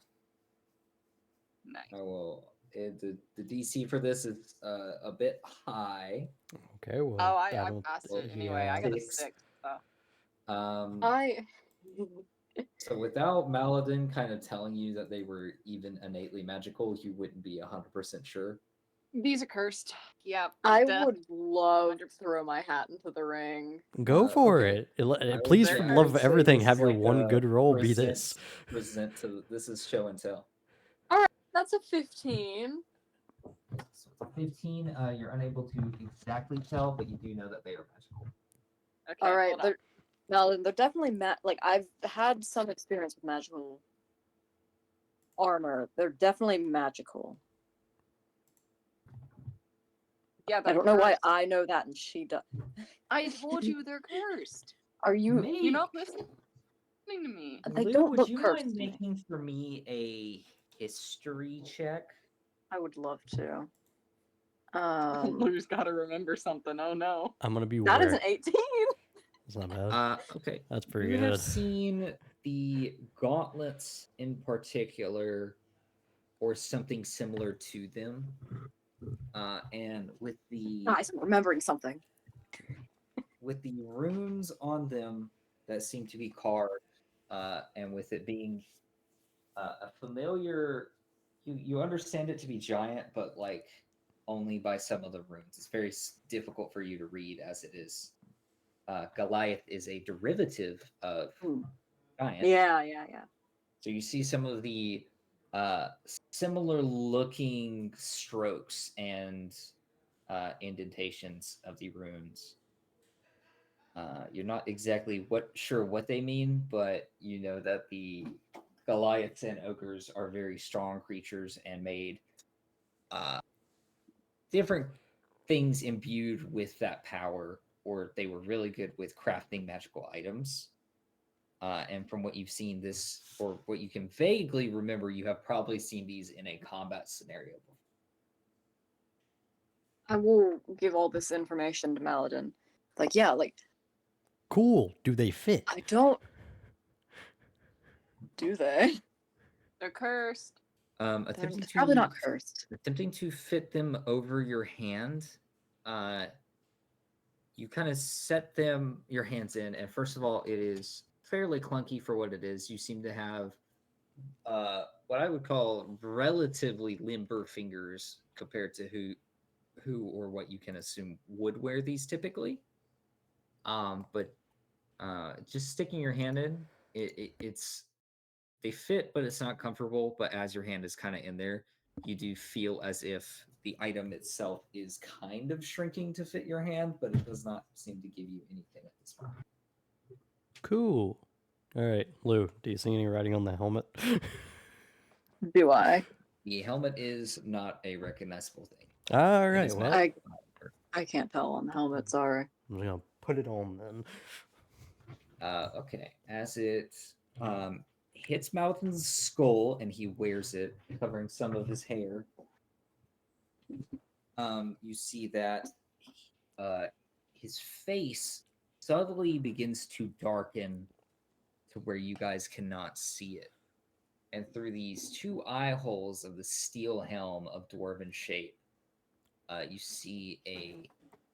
Nice. I will. The DC for this is a bit high. Okay, well, Oh, I don't- passed well, it anyway. I got a six. 6. So. I So without Maladin kind of telling you that they were even innately magical, you wouldn't be 100% sure. These are cursed. Yep. I duh. would love to throw my hat into the ring. Go for okay. it. Please, say- for I the love would of say everything, this have is your like one a good roll be this. This is show and tell. That's a 15. So 15, you're unable to exactly tell, but you do know that they are magical. Okay, All right, hold on. they're definitely like I've had some experience with magical armor. They're definitely magical. Yeah, I they're don't know why cursed. I know that and she does. I told you they're cursed. Are you? You're not listening to me. They Lou, don't would look you cursed mind to me. making for me a history check? I would love to. Lou's got to remember something. Oh no. I'm gonna be That is aware. an 18. It's not bad. Okay. That's pretty You have good. seen the gauntlets in particular, or something similar to them, and with the Guys, I'm remembering something. runes on them that seem to be carved, and with it being a familiar, you understand it to be giant, but like only by some of the runes. It's very difficult for you to read as it is. Goliath is a derivative of giant. Yeah. So you see some of the similar looking strokes and indentations of the runes. You're not exactly sure what they mean, but you know that the Goliaths and ogres are very strong creatures and made different things imbued with that power, or they were really good with crafting magical items. And from what you've seen, or what you can vaguely remember, you have probably seen these in a combat scenario before. I will give all this information to Maladin. Like, yeah, like Cool. Do they fit? I don't. Do they? They're cursed. Attempting It's probably to not cursed. attempting to fit them over your hand, you kind of set your hands in, and first of all, it is fairly clunky for what it is. You seem to have what I would call relatively limber fingers compared to who or what you can assume would wear these typically. But just sticking your hand in, it's they fit, but it's not comfortable. But as your hand is kind of in there, you do feel as if the item itself is kind of shrinking to fit your hand, but it does not seem to give you anything at this point. Cool. All right, Lou. Do you see any writing on the helmet? Do I? The helmet is not a recognizable thing. All It right. is Well, magic. I can't tell on the helmet. Sorry. I'm gonna put it on then. Okay. As it hits Malton's skull and he wears it, covering some of his hair, you see that his face subtly begins to darken to where you guys cannot see it. And through these two eye holes of the steel helm of dwarven shape, you see a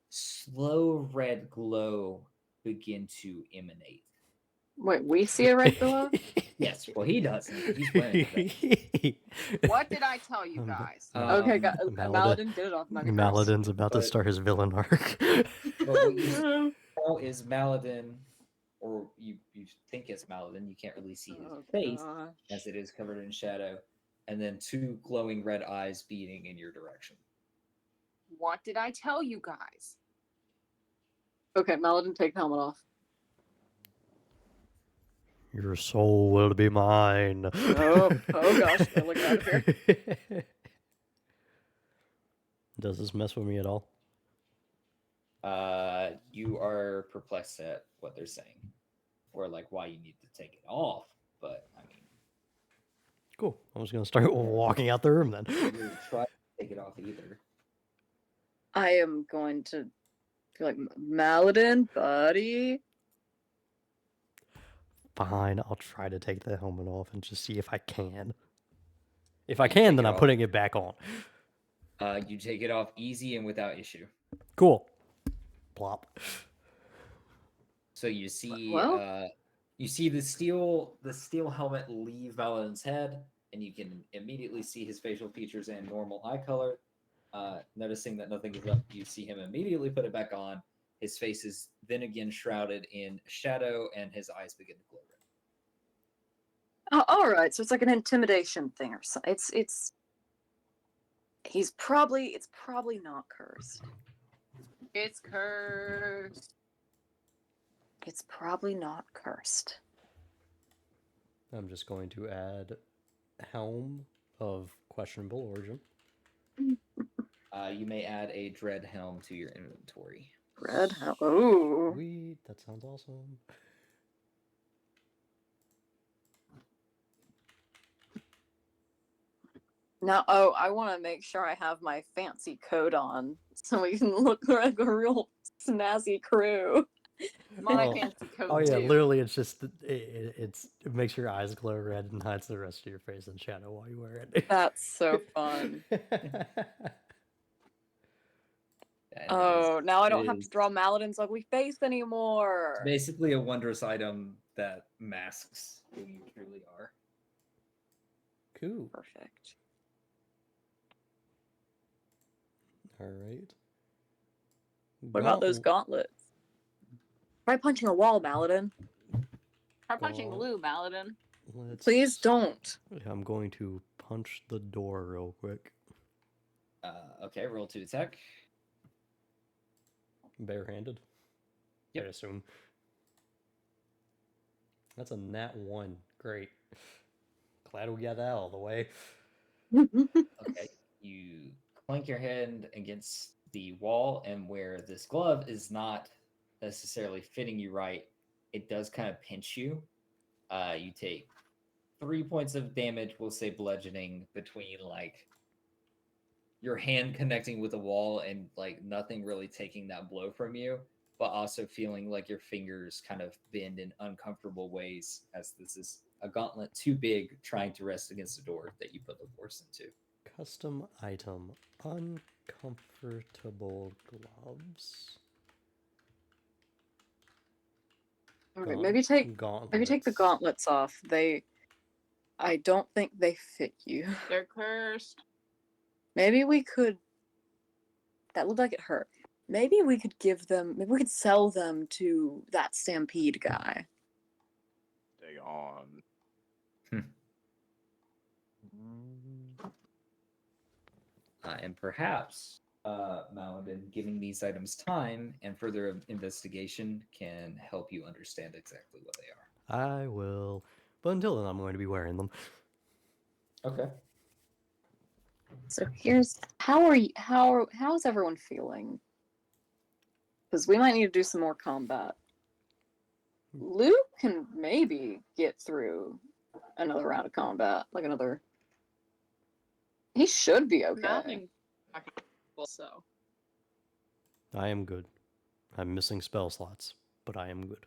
slow red glow begin to emanate. Wait, we see it right below? Yes, well, he doesn't. He's wearing it. What did I tell you guys? Okay, Maladin- Maladin, get it off my curse. Maladin's about to But- start his villain arc. But what you saw is Maladin or you think it's Maladin. You can't really see his Oh, face gosh. as it is covered in shadow, and then two glowing red eyes beating in your direction. What did I tell you guys? Okay, Maladin, take the helmet off. Your soul will be mine. Oh gosh, I look out of here. Does this mess with me at all? You are perplexed at what they're saying, or like why you need to take it off. But I mean, Cool. I'm just gonna start walking out the room then. you didn't try to take it off either. I am going to be like, Maladin, buddy. Fine, I'll try to take the helmet off and just see if I can. If I You can, take then it I'm off. putting it back on. You take it off easy and without issue. Cool. Plop. So you see, Well- you see the steel helmet leave Valadin's head, and you can immediately see his facial features and normal eye color. Noticing that nothing is up, you see him immediately put it back on. His face is then again shrouded in shadow, and his eyes begin to glow red. Oh, all right. So it's like an intimidation thing or something. It's probably not cursed. It's cursed. It's probably not cursed. I'm just going to add helm of questionable origin. You may add a dread helm to your inventory. Red hell. Ooh. Sweet, that sounds awesome. Now, I want to make sure I have my fancy coat on so we can look like a real snazzy crew. My Oh, fancy coat Oh yeah, too. literally, it's just it makes your eyes glow red and hides the rest of your face in shadow while you wear it. That's so fun. And Oh, now I don't have to is draw Maladin's ugly face anymore. basically a wondrous item that masks who you truly are. Cool. Perfect. All right. What about those gauntlets? Try punching a wall, Maladin. Try punching Gaunt- Lou, Maladin. Let's... Please don't. I'm going to punch the door real quick. Okay, roll to attack. Barehanded. Yep. I assume. That's a nat 1. Great. Glad we got that all the way. Okay, you clank your hand against the wall, and where this glove is not necessarily fitting you right, it does kind of pinch you. You take 3 points of damage, we'll say bludgeoning, between like your hand connecting with the wall and like nothing really taking that blow from you, but also feeling like your fingers kind of bend in uncomfortable ways as this is a gauntlet too big trying to rest against the door that you put the force into. Custom item. Uncomfortable gloves. Okay, maybe take the gauntlets off. I don't think they fit you. They're cursed. Maybe we could. That looked like it hurt. Maybe we could maybe we could sell them to that Stampede guy. Stay on. And perhaps Maladin, giving these items time and further investigation can help you understand exactly what they are. I will. But until then, I'm going to be wearing them. Okay. So how's everyone feeling? Because we might need to do some more combat. Luke can maybe get through another round of combat, like another. He should be okay. Nothing. So I am good. I'm missing spell slots, but I am good.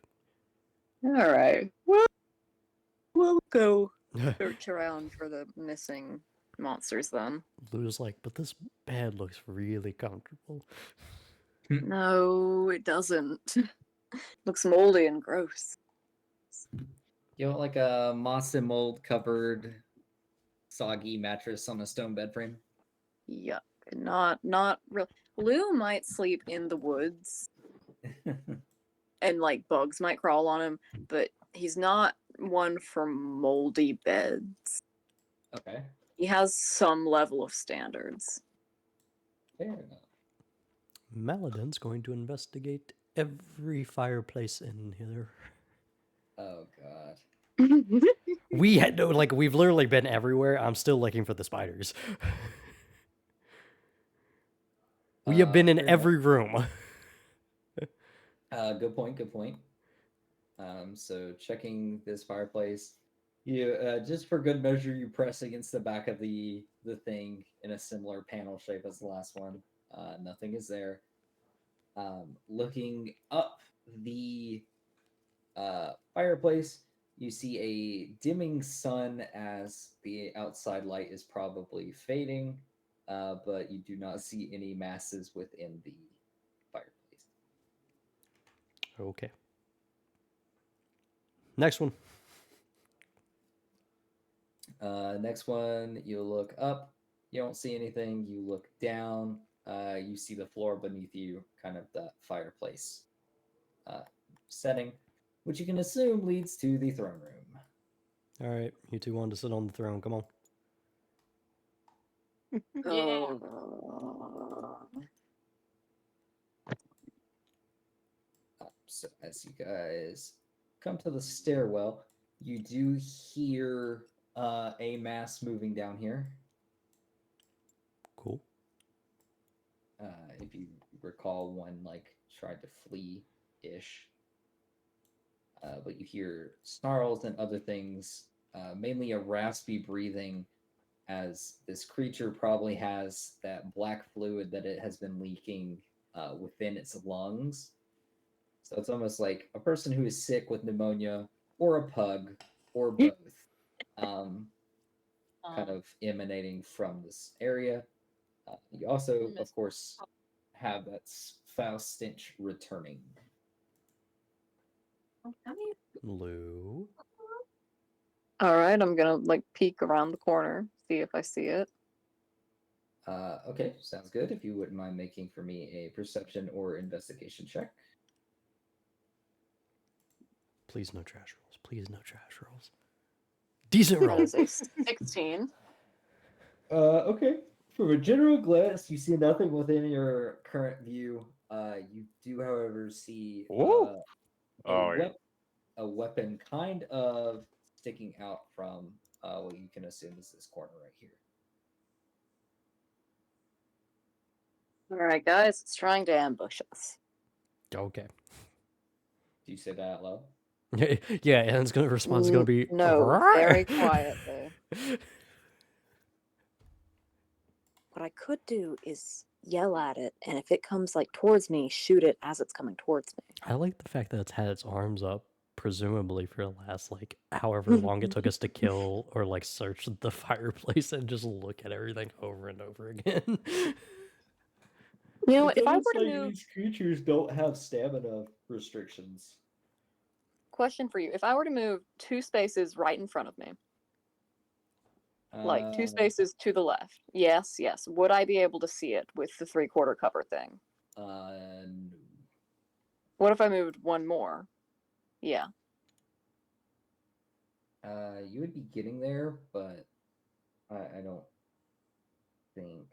All right. Well, we'll go search around for the missing monsters then. Lou's like, but this bed looks really comfortable. No, it doesn't. Looks moldy and gross. You know, like a moss and mold covered soggy mattress on a stone bed frame. Yuck. Not real. Lou might sleep in the woods and like bugs might crawl on him, but he's not one for moldy beds. Okay, He has some level of standards. fair enough. Maladin's going to investigate every fireplace in here. Oh god. We had no, like, we've literally been everywhere. I'm still looking for the spiders. We have been in Fair enough. every room. Good point. Good point. So checking this fireplace, you just for good measure, you press against the back of the thing in a similar panel shape as the last one. Nothing is there. Looking up the fireplace, you see a dimming sun as the outside light is probably fading, but you do not see any masses within the fireplace. Okay. Next one. Next one, you look up, you don't see anything. You look down, you see the floor beneath you, kind of that fireplace setting, which you can assume leads to the throne room. All right, you two want to sit on the throne. Come on. Yeah. So as you guys come to the stairwell, you do hear a mass moving down here. Cool. If you recall, one like tried to flee ish. But you hear snarls and other things, mainly a raspy breathing, as this creature probably has that black fluid that it has been leaking within its lungs. So it's almost like a person who is sick with pneumonia, or a pug, or both, kind of emanating from this area. You also, of course, have that foul stench returning. Lou. All right, I'm gonna like peek around the corner, see if I see it. Okay, sounds good. If you wouldn't mind making for me a perception or investigation check. Please no trash rolls. Please no trash rolls. Decent That roll. is a 16. Okay. From a general glance, you see nothing within your current view. You do, however, see Ooh. Oh, yeah. a weapon kind of sticking out from what you can assume is this corner right here. All right, guys, it's trying to ambush us. Okay. Do you say that out loud? Yeah, and it's gonna response is gonna be No, very quietly. What I could do is yell at it, and if it comes like towards me, shoot it as it's coming towards me. I like the fact that it's had its arms up, presumably for the last like however long it took us to kill or like search the fireplace and just look at everything over and over again. You know, It's if I almost were to like move, these creatures don't have stamina restrictions. question for you: if I were to move 2 spaces right in front of me, like 2 spaces to the left, yes, would I be able to see it with the 3/4 cover thing? No. What if I moved 1 more? Yeah. You would be getting there, but I don't think,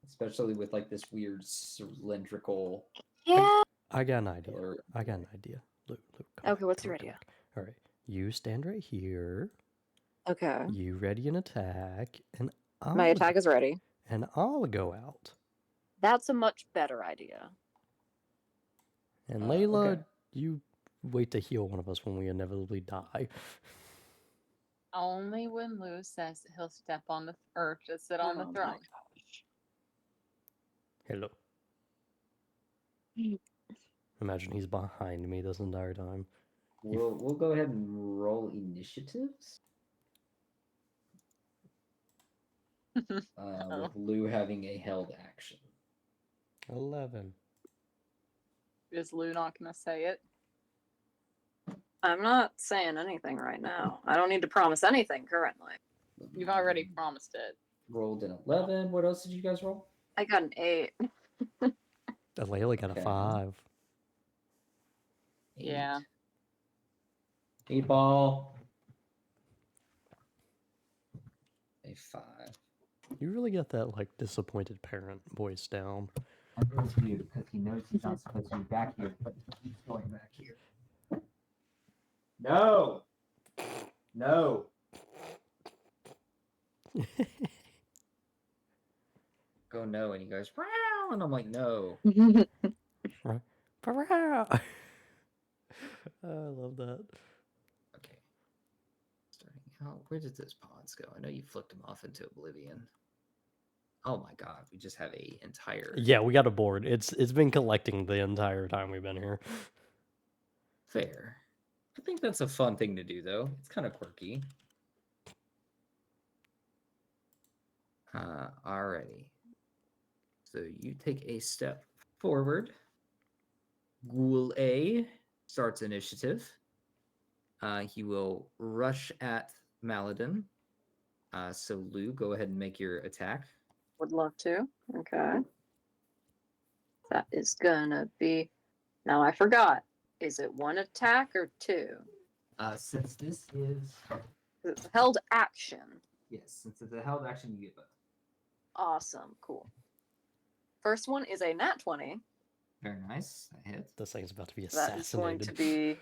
especially with like this weird cylindrical. Yeah. I got an idea. Or, I got an idea. Luke, come Okay, back, what's come your back, come idea? back. All right, you stand right here. Okay. You ready an attack, and My attack is ready. And I'll go out. That's a much better idea. And Layla, okay. you wait to heal one of us when we inevitably die. Only when Lou says that he'll step on the or just sit on the Oh my throne. Hello. Imagine he's behind me this entire time. We'll go ahead and roll initiatives. With Lou having a held action. 11. Is Lou not gonna say it? I'm not saying anything right now. I don't need to promise anything currently. You've already promised it. Rolled an 11. What else did you guys roll? I got an 8. Layla got Okay. a 5. Yeah. 8 ball. A 5. You really got that like disappointed parent voice down. I rolled you because he knows he's not supposed to be back here, but he keeps going back here. No! No! Go no, and he goes, wow, and I'm like, no. I love that. Okay. Starting out, where did those pawns go? I know you flicked them off into oblivion. Oh my god, we just have a entire Yeah, we got a board. It's been collecting the entire time we've been here. fair. I think that's a fun thing to do, though. It's kind of quirky. Alrighty. So you take a step forward. Ghoul A starts initiative. He will rush at Maladin. So Lou, go ahead and make your attack. Would love to. Okay. That is gonna be. Now I forgot. Is it 1 attack or 2? Since this is It's held action. yes, since it's a held action, you get both. Awesome. Cool. First one is a nat 20. Very nice. That hits. This thing's about to be That is going assassinated. to be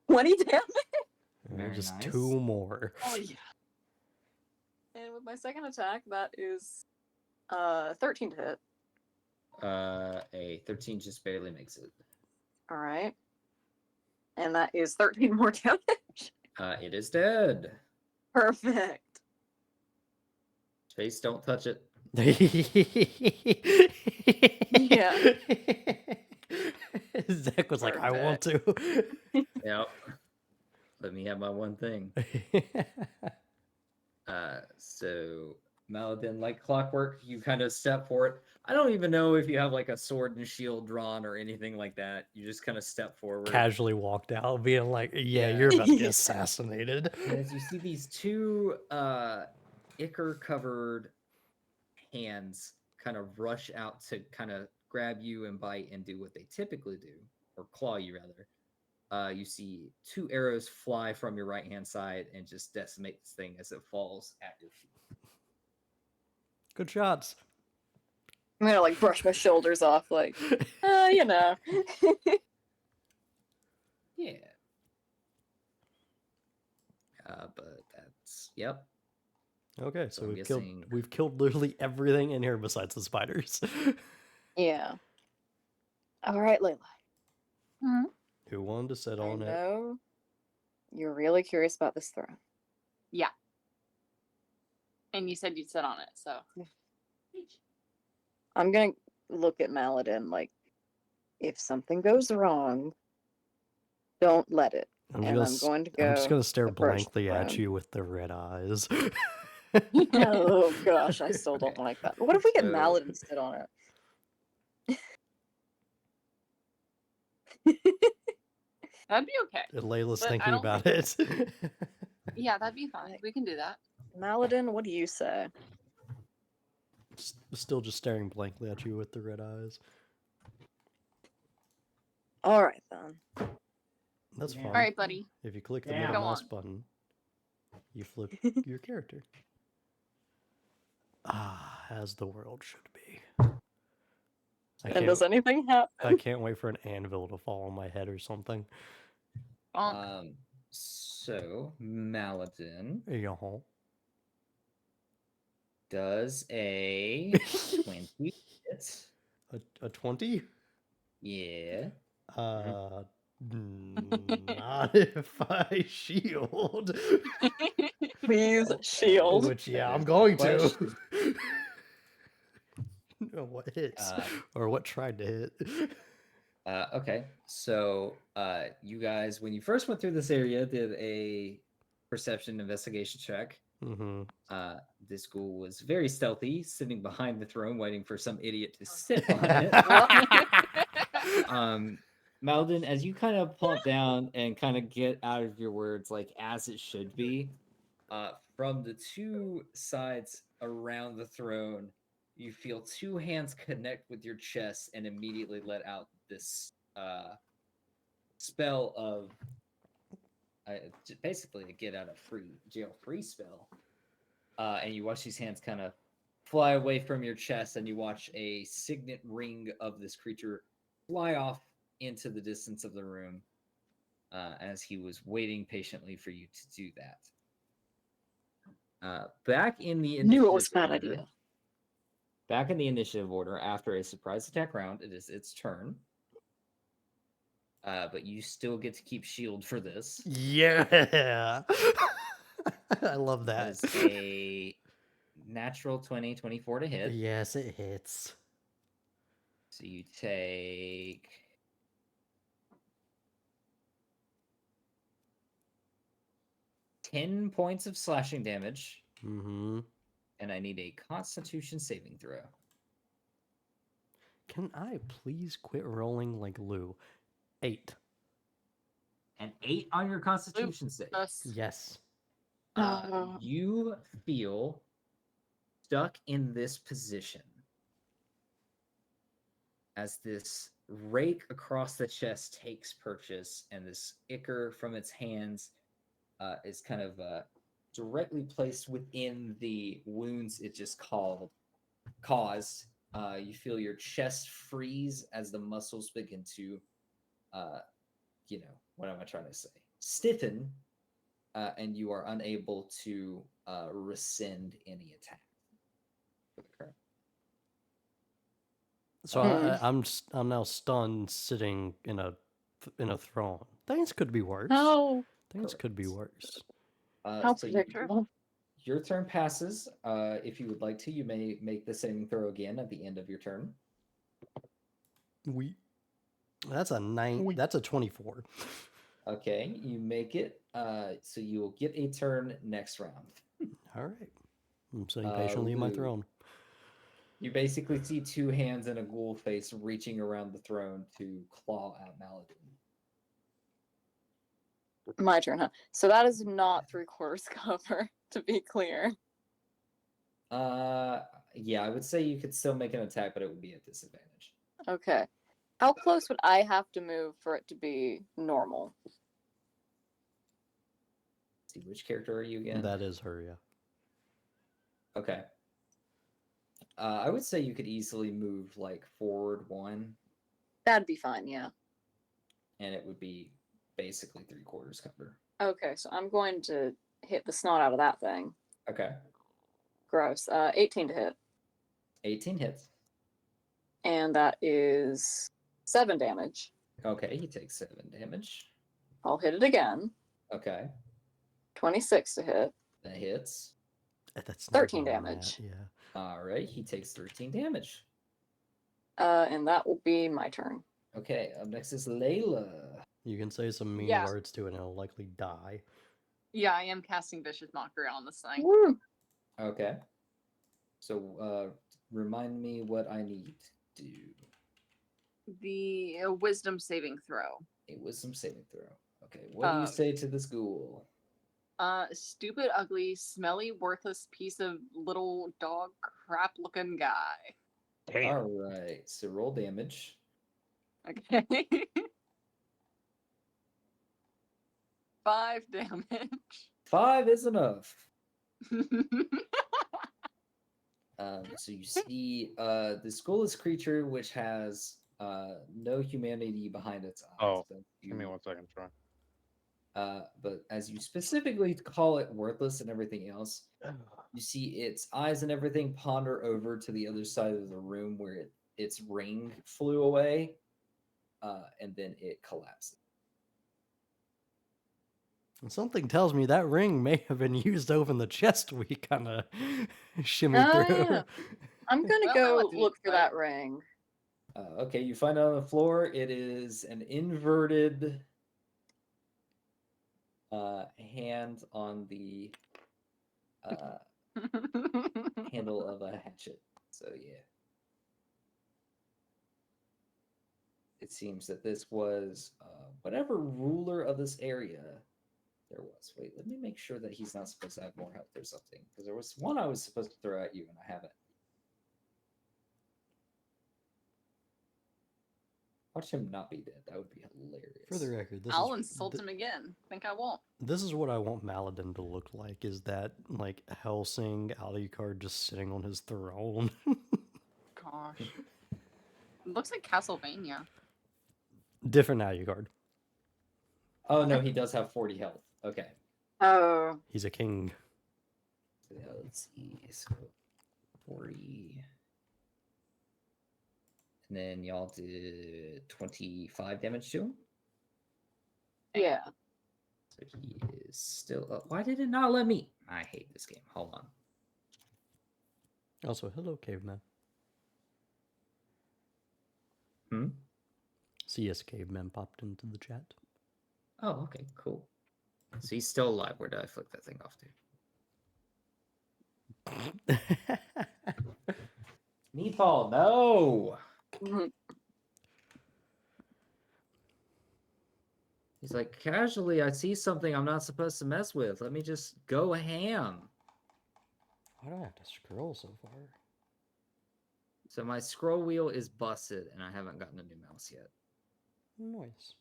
20 damage. Very Just nice. 2 more. Oh yeah. And with my second attack, that is 13 to hit. A 13 just barely makes it. All right. And that is 13 more damage. It is dead. Perfect. Face, don't touch it. Yeah. Zach was like, I want to. Yep. Let me have my one thing. So Maladin, like clockwork, you kind of step forward. I don't even know if you have like a sword and shield drawn or anything like that. You just kind of step forward. Casually walked out, being like, yeah, Yeah. you're about to get assassinated. And as you see these two ichor covered hands kind of rush out to kind of grab you and bite and do what they typically do, or claw you rather. You see 2 arrows fly from your right hand side and just decimate this thing as it falls at your feet. Good shots. I'm gonna like brush my shoulders off, like, you know. Yeah. But that's yep. Okay, So so I'm we've killed guessing- we've killed literally everything in here besides the spiders. Yeah. All right, Layla. Who wanted to sit I on it? know you're really curious about this throne. Yeah. And you said you'd sit on it, so. I'm gonna look at Maladin like, if something goes wrong, don't let it. I'm And just I'm going to I'm just go gonna stare approach the blankly at throne. you with the red eyes. Oh gosh, I still don't like that. What if we get So- Maladin to sit on it? That'd be okay. Layla's But I thinking don't about think it. Yeah, that'd be fine. We can do that. Maladin, what do you say? Still just staring blankly at you with the red eyes. All right then. That's Yeah. fine. All right, buddy. If you click the Yeah. middle Go mouse on. button, you flip your character. As the world should be. And does anything happen? I can't wait for an anvil to fall on my head or something. Bonk. So Maladin Yeah. does a 20 hit. A 20? Yeah. Not if I shield. Please shield. Which, yeah, I'm There's going no to. question. What hits? Uh, Or what tried to hit? Okay, so you guys, when you first went through this area, did a perception investigation check. Mm-hmm. This ghoul was very stealthy, sitting behind the throne, waiting for some idiot to sit on it. Malden, as you kind of plump down and kind of get out of your words, like as it should be, from the 2 sides around the throne, you feel 2 hands connect with your chest and immediately let out this spell of basically a get out of jail free spell. And you watch these hands kind of fly away from your chest, and you watch a signet ring of this creature fly off into the distance of the room as he was waiting patiently for you to do that. Back in the Knew it was a bad order- idea. Back in the initiative order, after a surprise attack round, it is its turn. But you still get to keep shield for this. Yeah. I love That that. is a natural 20, 24 to hit. Yes, it hits. So you take 10 points of slashing damage, Mm-hmm. and I need a Constitution saving throw. Can I please quit rolling like Lou? 8. An 8 on your Constitution save. Yes. You feel stuck in this position as this rake across the chest takes purchase, and this ichor from its hands is kind of directly placed within the wounds it just caused. You feel your chest freeze as the muscles begin to, what am I trying to say? Stiffen, and you are unable to rescind any attack. For the current. So I'm now stunned, sitting in a throne. Things could be worse. No. Things could be Correct. worse. How So predictable. your turn passes. If you would like to, you may make the saving throw again at the end of your turn. That's a 9. That's a 24. Okay, you make it. So you will get a turn next round. All right. I'm sitting patiently in my Lou. throne. You basically see two hands and a ghoul face reaching around the throne to claw at Maladin. My turn, huh? So that is not 3/4 cover, to be clear. Yeah, I would say you could still make an attack, but it would be at disadvantage. Okay. How close would I have to move for it to be normal? See, which character are you again? That is her, yeah. Okay. I would say you could easily move like forward 1, That'd be fine, yeah. and it would be basically 3/4 cover. Okay, so I'm going to hit the snot out of that thing. Okay. Gross. 18 to hit. 18 hits. And that is 7 damage. Okay, he takes 7 damage. I'll hit it again. Okay, 26 to hit. that hits. That's 13 not even damage. that, yeah. All right, he takes 13 damage. And that will be my turn. Okay, up next is Layla. You can say some mean Yeah. words to it and it'll likely die. Yeah, I am casting Vicious Mockery on this thing. Woo! Okay. So, remind me what I need to do. The Wisdom saving throw. A wisdom saving throw. Okay, what do you say to this ghoul? Stupid, ugly, smelly, worthless piece of little dog crap looking guy. Damn. All right, so roll damage. Okay. 5 damage. 5 is enough. So you see this ghoulish creature which has no humanity behind its eyes. Oh, but Give me 1 second, try. But as you specifically call it worthless and everything else, you see its eyes and everything ponder over to the other side of the room where its ring flew away, and then it collapsed. And something tells me that ring may have been used over in the chest we kind of shimmied Oh, through. yeah. I'm gonna Well, go that was look for right. that ring. Okay, you find it on the floor. It is an inverted hand on the handle of a hatchet. So yeah. It seems that this was whatever ruler of this area there was. Wait, let me make sure that he's not supposed to have more health or something. Because there was one I was supposed to throw at you and I haven't. Watch him not be dead. That would be hilarious. For the record, I'll insult him again. Think I won't. This is what I want Maladin to look like, is that, like, Helsing Alucard just sitting on his throne. Gosh. It looks like Castlevania. Different Alucard. Oh no, he does have 40 health. Okay. Oh, He's a king. So, let's see. So 40. And then y'all did 25 damage to him. yeah. So he is still up. Why did it not let me? I hate this game. Hold on. Also, hello, caveman. Hmm? CS caveman popped into the chat. Oh, okay, cool. So he's still alive. Where did I flick that thing off to? Meatball, no! Mhm. He's like, casually, I see something I'm not supposed to mess with. Let me just go ham. Why do I have to scroll so far? So my scroll wheel is busted, and I haven't gotten a new mouse yet. Nice.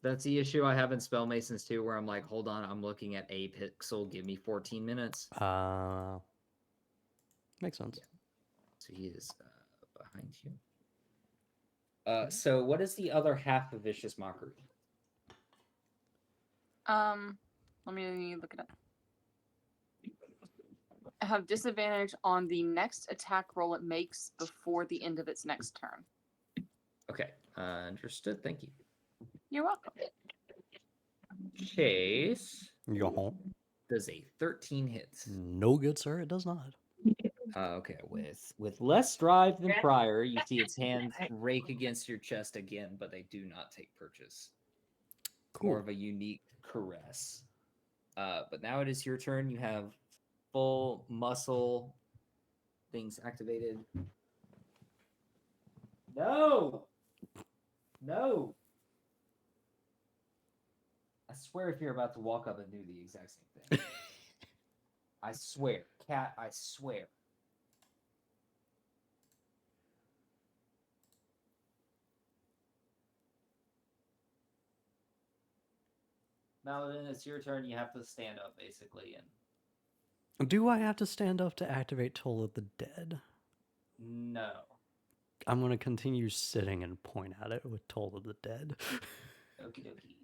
That's the issue I have in Spell Masons too, where I'm like, hold on, I'm looking at a pixel. Give me 14 minutes. Makes sense. Yeah. So he is behind you. So what is the other half of Vicious Mockery? Let me look it up. I have disadvantage on the next attack roll it makes before the end of its next turn. Okay, understood. Thank you. You're welcome. Chase Yaw. does a 13 hits. No good, sir. It does not. Okay, with less drive than prior, you see its hands rake against your chest again, but they do not take purchase. Cool. More of a unique caress. But now it is your turn. You have full muscle things activated. No! No! I swear if you're about to walk up and do the exact same thing. I swear. Cat, I swear. Maladin, it's your turn. You have to stand up, basically, and Do I have to stand up to activate Toll of the Dead? no. I'm going to continue sitting and point at it with Toll of the Dead. Okie dokie.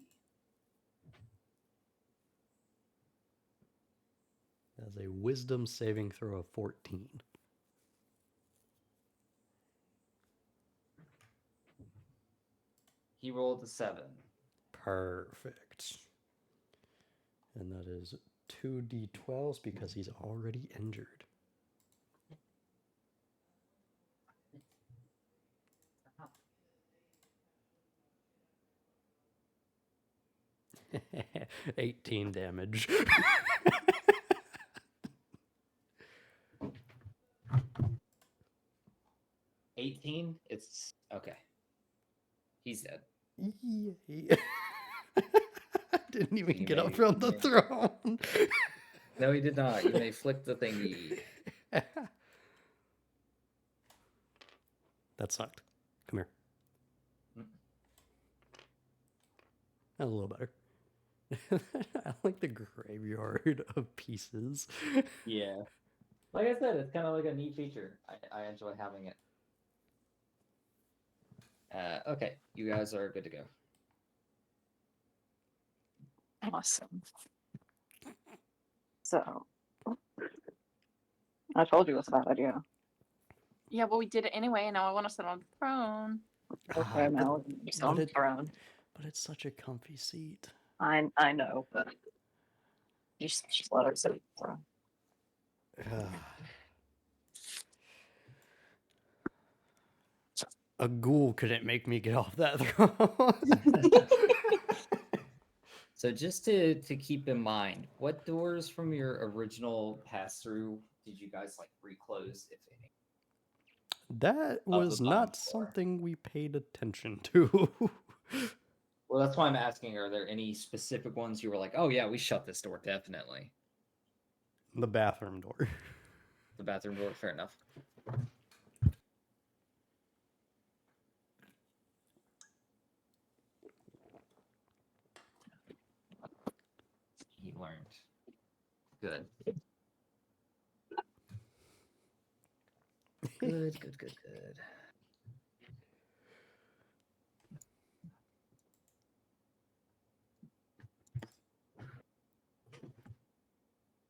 As a wisdom saving throw of 14. He rolled a 7. Perfect. And that is 2d12s because he's already injured. $18 damage. 18? It's okay. He's dead. Yay. Didn't even You get may- up from the you may- throne. No, he did not. You may flick the thingy. That sucked. Come here. Mm. That's a little better. I like the graveyard of pieces. Yeah. Like I said, it's kind of like a neat feature. I enjoy having it. Okay, you guys are good to go. Awesome. So, I told you it's a bad idea. Yeah, well, we did it anyway, and now I want to sit on the throne. Okay, now it's on the throne. But it's such a comfy seat. I know, but just let her sit on the throne. A ghoul couldn't make me get off that throne. So just to keep in mind, what doors from your original pass through did you guys like reclose, if any? That was bottom not floor. something we paid attention to. Well, that's why I'm asking. Are there any specific ones you were like, oh yeah, we shut this door definitely? The bathroom door. The bathroom door, fair enough. learned. Good. Good, good, good, good.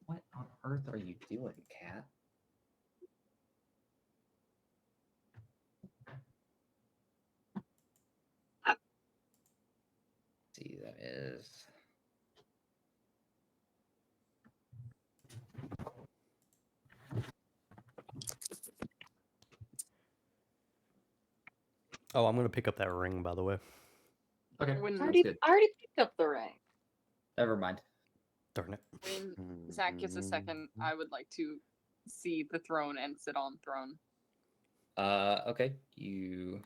What on earth are you doing, cat? See, that is. Oh, I'm gonna pick up that ring, by the way. Okay, When- sounds I good. already picked up the ring. Never mind. Darn it. When Zach gets a second, I would like to see the throne and sit on throne. Okay. You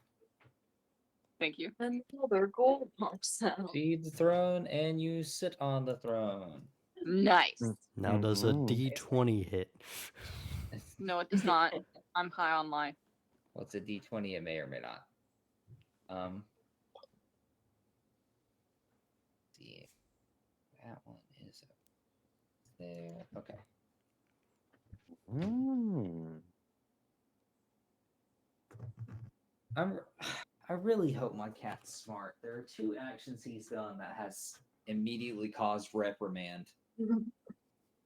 Thank you. Another gold pops out. see the throne and you sit on the throne. Nice. Now does a Mhm. D20 hit? No, it does not. I'm high on life. Well, it's a D20. It may or may not. See, that one is up there. Okay. I really hope my cat's smart. There are 2 actions he's done that has immediately caused reprimand.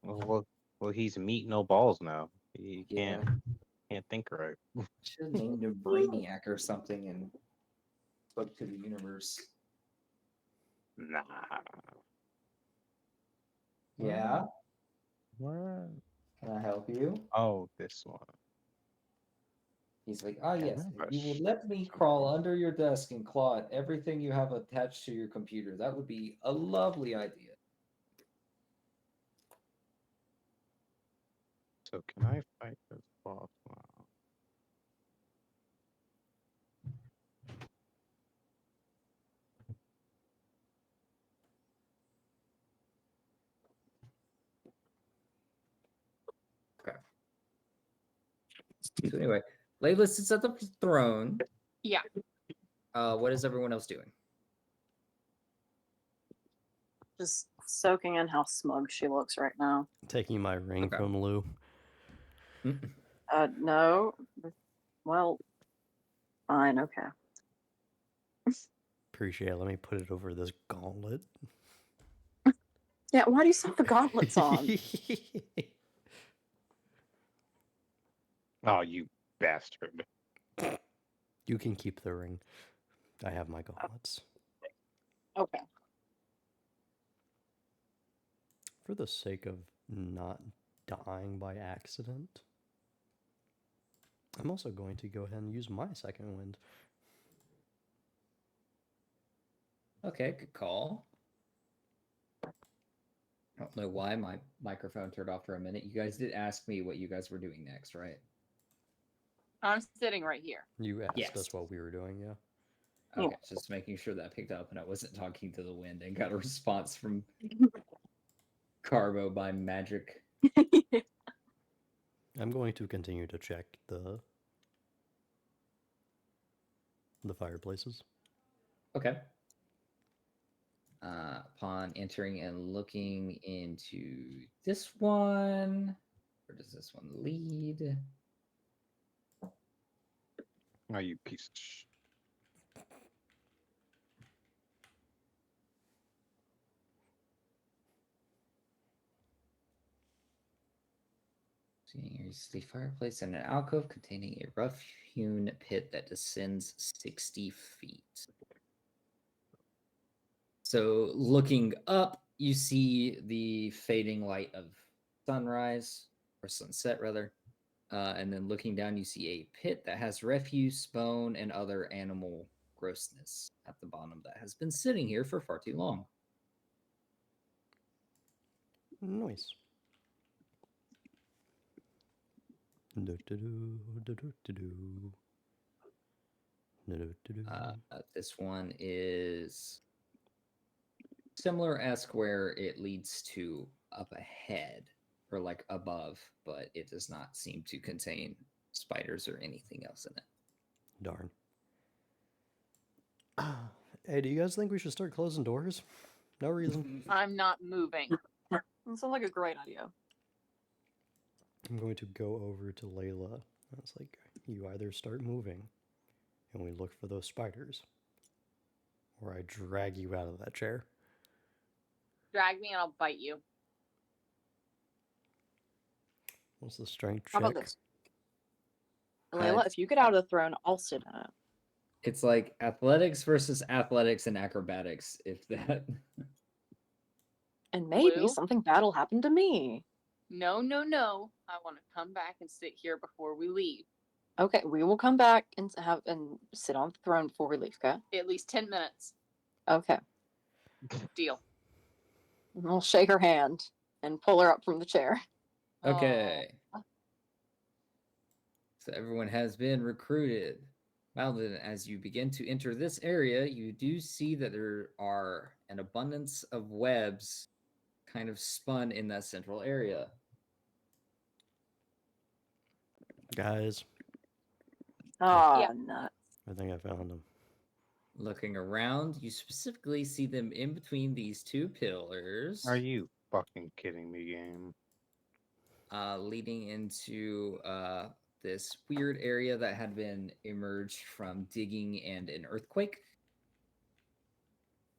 Well, he's meat, no balls now. He Yeah. can't think right. Should have named him Brainiac or something and spoke to the universe. Nah. Yeah. What? Can I help you? Oh, this one. He's like, ah, yes. have If a you will sh- let me crawl under your desk and claw at everything you have attached to your computer, that would be a lovely idea. So can I fight this boss now? So anyway, Layla sits at the throne. Yeah. What is everyone else doing? Just soaking in how smug she looks right now. Taking my ring Okay. from Lou. No. Well, fine, okay. Appreciate it. Let me put it over this gauntlet. Yeah, why do you still have the gauntlets on? Oh, you bastard. You can keep the ring. I have my gauntlets. Okay. For the sake of not dying by accident, I'm also going to go ahead and use my second wind. Okay, good call. I don't know why my microphone turned off for a minute. You guys did ask me what you guys were doing next, right? I'm sitting right here. You asked Yes. us what we were doing, yeah. Okay, just making sure that picked up and I wasn't talking to the wind and got a response from Carbo by magic. I'm going to continue to check the fireplaces. Okay. Upon entering and looking into this one, where does this one lead? Oh, you piece of sh. Seeing you see fireplace and an alcove containing a rough-hewn pit that descends 60 feet. So looking up, you see the fading light of sunrise, or sunset rather. And then looking down, you see a pit that has refuse, bone, and other animal grossness at the bottom that has been sitting here for far too long. Nice. This one is similar-esque where it leads to up ahead or like above, but it does not seem to contain spiders or anything else in it. Darn. Hey, do you guys think we should start closing doors? No reason. I'm not moving. That sounds like a great idea. I'm going to go over to Layla. I was like, you either start moving and we look for those spiders, or I drag you out of that chair. Drag me and I'll bite you. What's the strength How check? about this? Layla, if you get out of the throne, I'll sit in it. It's like athletics versus athletics and acrobatics, if that. And maybe Blue? something bad will happen to me. No, no, no. I want to come back and sit here before we leave. Okay, we will come back and sit on the throne before we leave, okay? At least 10 minutes. Okay. Deal. And I'll shake her hand and pull her up from the chair. Okay. So everyone has been recruited. Malden, as you begin to enter this area, you do see that there are an abundance of webs kind of spun in that central area. Guys, Ah, Yeah. nuts. I think I found them. Looking around, you specifically see them in between these two pillars. Are you fucking kidding me, game? Leading into this weird area that had been emerged from digging and an earthquake.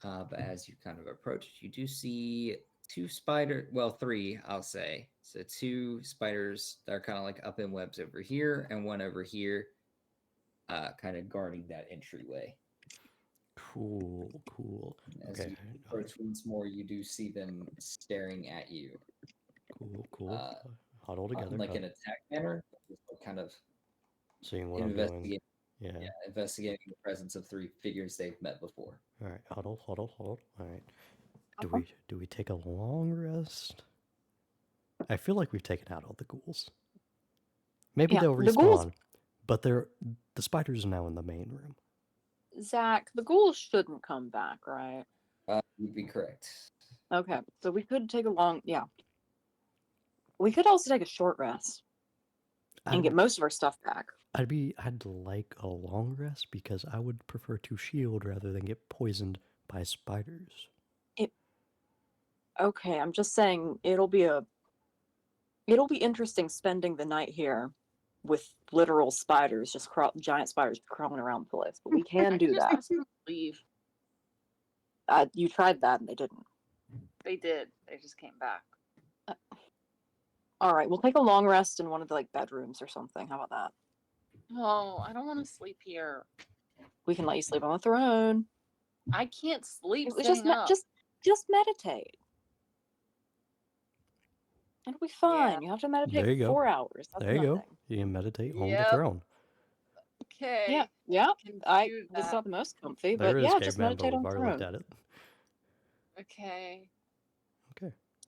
But as you kind of approach, you do see three, I'll say. So two spiders that are kind of like up in webs over here, and one over here, kind of guarding that entryway. Cool, cool. As Okay. you approach once more, you do see them staring at you. Cool. Huddle Not together. in like an attack manner, just like kind of Seeing what I'm doing. investigating. Yeah. Yeah, investigating the presence of three figures they've met before. All right. Huddle. All right. Do we take a long rest? I feel like we've taken out all the ghouls. Maybe Yeah, they'll the ghouls- respawn, but the spiders are now in the main room. Zach, the ghouls shouldn't come back, right? You'd be correct. Okay, so we could take a long, yeah. We could also take a short rest and get most of our stuff back. I'd like a long rest because I would prefer to shield rather than get poisoned by spiders. Okay, I'm just saying it'll be interesting spending the night here with literal spiders, just giant spiders crawling around the place. But we can I do just that. ask them to leave. You tried that and they didn't. They did. They just came back. All right, we'll take a long rest in one of the bedrooms or something. How about that? Oh, I don't want to sleep here. We can let you sleep on the throne. I can't sleep Just sitting up. just meditate. It'll be fine. Yeah. You have to meditate There you for go. 4 hours. That's There you go. nothing. You can meditate on the Yep. throne. Okay. Yeah. Can It's do not that. the most comfy, There but is yeah, just caveman, but meditate on we've the already looked throne. at it. Okay.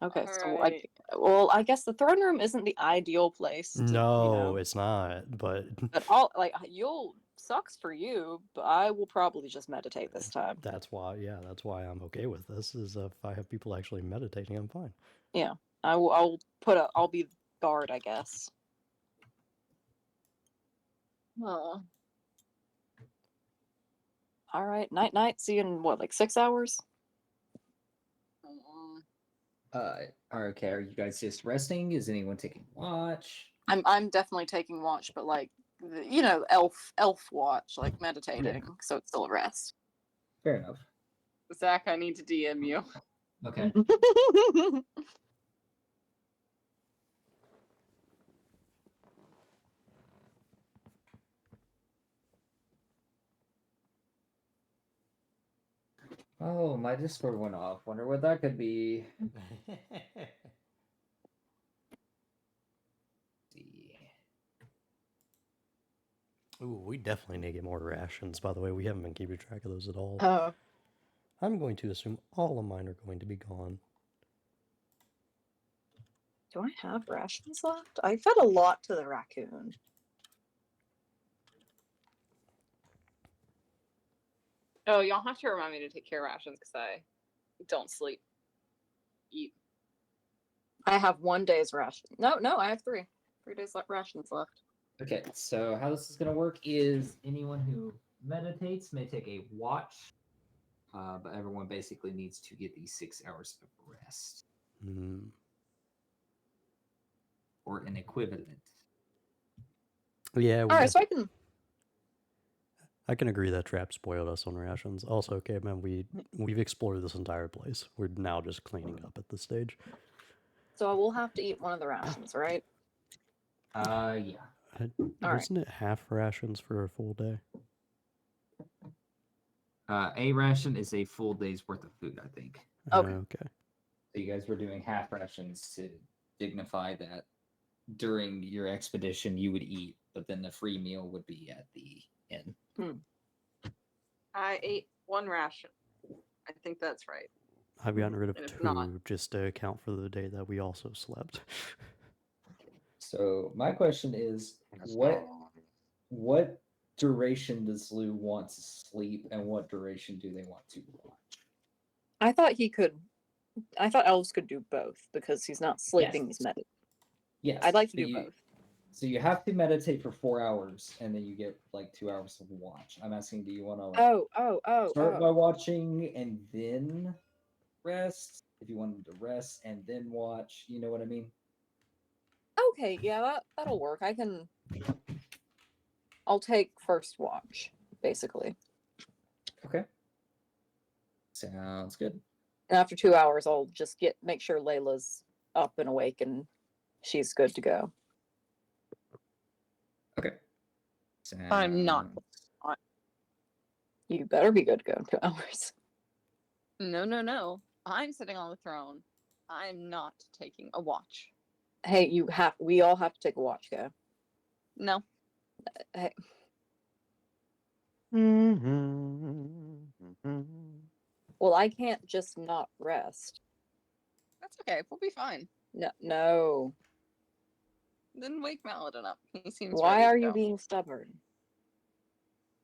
Okay, so Alright. I guess the throne room isn't the ideal place. To, No, it's not. But But sucks for you, but I will probably just meditate this time. that's why I'm okay with this. Is if I have people actually meditating, I'm fine. Yeah, I'll be guard, I guess. Oh. All right, night. See you in what, 6 hours? Okay. Are you guys just resting? Is anyone taking watch? I'm definitely taking watch, but elf watch, meditating, so it's still a rest. Fair enough. Zach, I need to DM you. Okay. Oh, my Discord went off. Wonder what that could be. See. Ooh, we definitely need to get more rations. By the way, we haven't been keeping track of those at all. Oh, I'm going to assume all of mine are going to be gone. do I have rations left? I fed a lot to the raccoon. Oh, y'all have to remind me to take care of rations because I don't sleep. Eat. I have 1 day's ration. No, I have 3 days rations left. Okay, so how this is going to work is anyone who meditates may take a watch, but everyone basically needs to get these 6 hours of rest. or an equivalent. Yeah, All right, so I can agree that Trap spoiled us on rations. Also, Caveman, we've explored this entire place. We're now just cleaning up at this stage. I will have to eat one of the rations, right? Yeah. All right. Wasn't it half rations for a full day? A ration is a full day's worth of food, I think. Okay. Okay. So you guys were doing half rations to dignify that during your expedition you would eat, but then the free meal would be at the inn. I ate one ration. I think that's right. I've gotten rid of And if two not- just to account for the day that we also slept. So my question is, what duration does Lou want to sleep, and what duration do they want to watch? I thought elves could do both because he's not sleeping, he's meditating. Yes, I'd like to but do both. So you have to meditate for 4 hours, and then you get like 2 hours of watch. I'm asking, do you want to start by watching and then rest? If you wanted to rest and then watch, you know what I mean? Okay, yeah, that'll work. I'll take first watch, basically. Okay. Sounds good. And after 2 hours, I'll just make sure Layla's up and awake and she's good to go. Okay. I'm not. You better be good to go in 2 hours. No. I'm sitting on the throne. I'm not taking a watch. Hey, we all have to take a watch, go. No. Hey, well, I can't just not rest. That's okay. We'll be fine. No. Then wake Maladin up. He seems Why ready to are you go. being stubborn?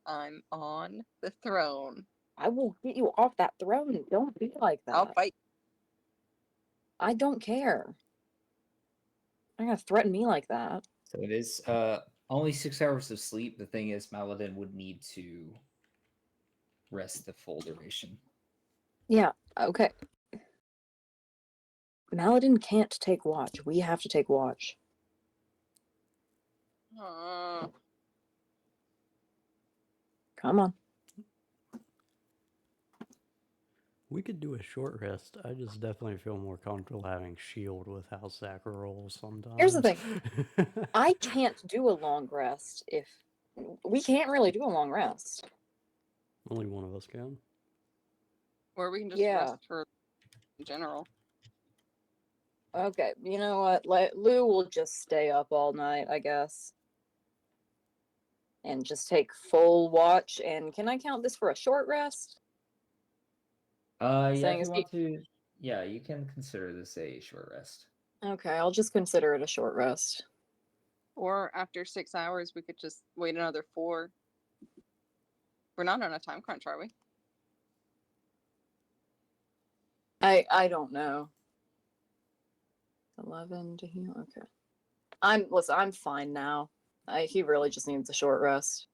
I'm on the throne. I will get you off that throne. Don't be like that. I'll fight. I don't care. You're not gonna threaten me like that. So it is only 6 hours of sleep. The thing is, Maladin would need to rest the full duration. Yeah, okay. Maladin can't take watch. We have to take watch. Come on. We could do a short rest. I just definitely feel more comfortable having shield with how Zach rolls sometimes. Here's the thing. I can't do a long rest if we can't really do a long rest. Only one of us can. Or we can just Yeah. rest for in general. Okay, you know what? Lou will just stay up all night, I guess. And just take full watch. And can I count this for a short rest? Yeah, Saying if is you want to, yeah, you can consider this a short rest. Okay, I'll just consider it a short rest. Or after 6 hours, we could just wait another 4. We're not on a time crunch, are we? I don't know. 11 to heal. Okay. I'm fine now. He really just needs a short rest.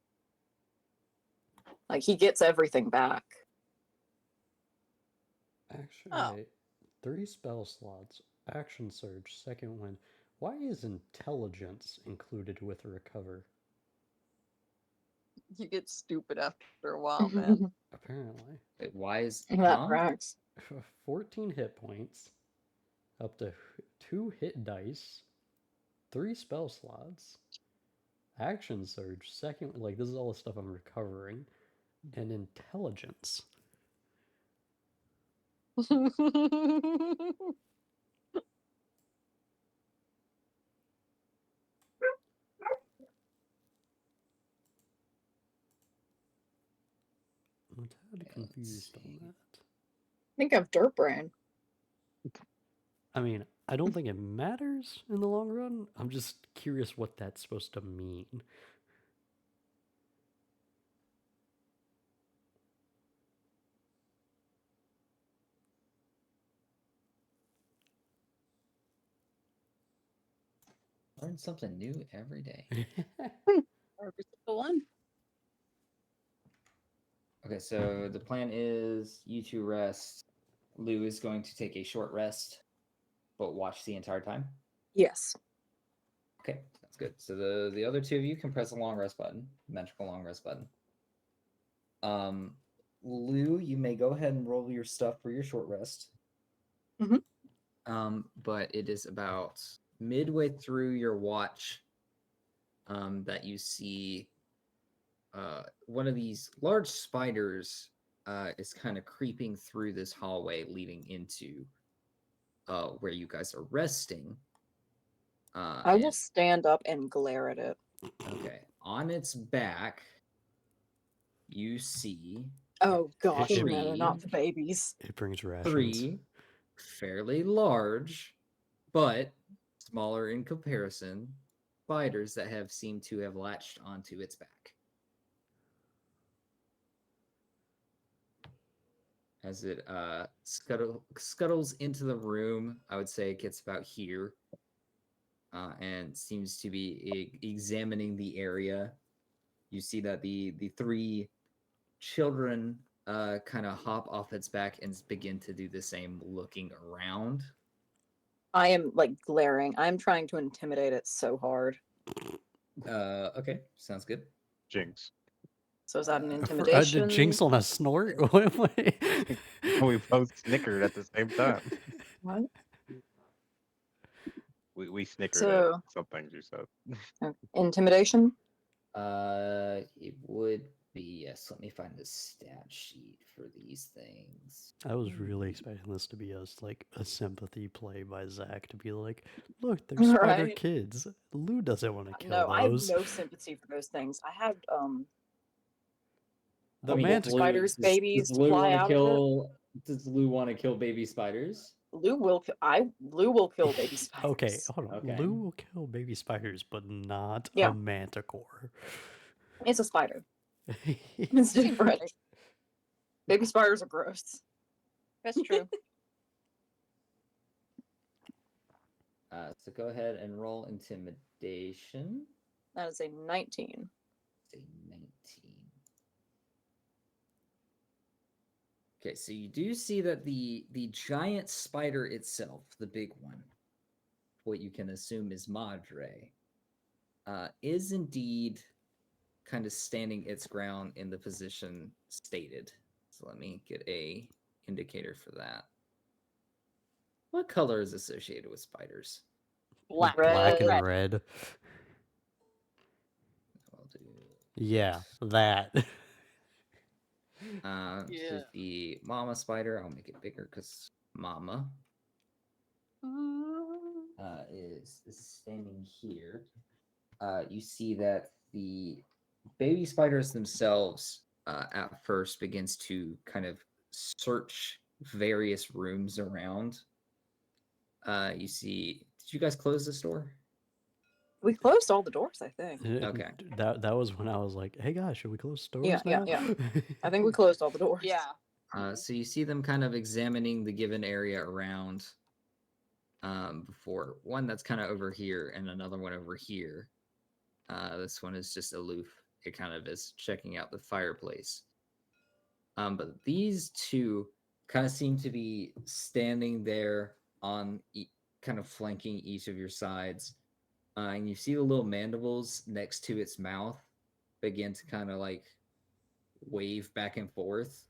Like he gets everything back. Actually, 3 spell slots. Action surge, second wind. Why is intelligence included with recover? You get stupid after a while, man. Apparently. Wait, why is That tracks. 14 hit points, up to 2 hit dice, 3 spell slots, action surge, second, like this is all the stuff I'm recovering, and intelligence. I'm tad confused on that. I think I have dirt brain. I mean, I don't think it matters in the long run. I'm just curious what that's supposed to mean. Learn something new every day. Every single one. Okay, so the plan is you two rest. Lou is going to take a short rest, but watch the entire time. Yes. good. So the other two of you can press a long rest button, magical long rest button. Lou, you may go ahead and roll your stuff for your short rest. Mhm. But it is about midway through your watch that you see one of these large spiders is kind of creeping through this hallway leading into where you guys are resting. I will and- stand up and glare at it. okay, on its back, you see Oh gosh, It- no, not Three. the babies. It brings rations. 3 fairly large, but smaller in comparison, spiders that have seemed to have latched onto its back. As it scuttles into the room, I would say it gets about here, and seems to be examining the area. You see that the three children kind of hop off its back and begin to do the same, looking around. I am like glaring. I'm trying to intimidate it so hard. Okay, sounds good. Jinx. So is that an Did intimidation? Did Jinx on a snort? What? We both snickered at the same time. What? We snickered So- at some things you said. Intimidation? It would be, yes. Let me find the stat sheet for these things. I was really expecting this to be like a sympathy play by Zach to be like, look, they're spider Right. kids. Lou doesn't want to kill No, I have those. no sympathy for those things. I had The I mean, mant- does Lou- spiders, does- babies does Lou fly wanna out of it. kill? Does Lou want to kill baby spiders? Lou will kill baby spiders. Okay, hold on. Okay. Lou will kill baby spiders, but not Yeah. a manticore. It's a spider. It's different. Baby spiders are gross. That's true. So go ahead and roll intimidation. That is a 19. Say 19. Okay, so you do see that the giant spider itself, the big one, what you can assume is Madre, is indeed kind of standing its ground in the position stated. So let me get a indicator for that. What color is associated with spiders? Black. Black and Red. red. I'll do. Yeah, that. So Yeah. the mama spider, I'll make it bigger because mama is standing here. You see that the baby spiders themselves at first begins to kind of search various rooms around. You see, did you guys close this door? We closed all the doors, I think. Okay. That was when I was like, hey guys, should we close stores Yeah, now? yeah. I think we closed all the doors. Yeah. So you see them kind of examining the given area around before one that's kind of over here and another one over here. This one is just aloof. It kind of is checking out the fireplace. But these two kind of seem to be standing there on kind of flanking each of your sides. And you see the little mandibles next to its mouth begin to kind of like wave back and forth.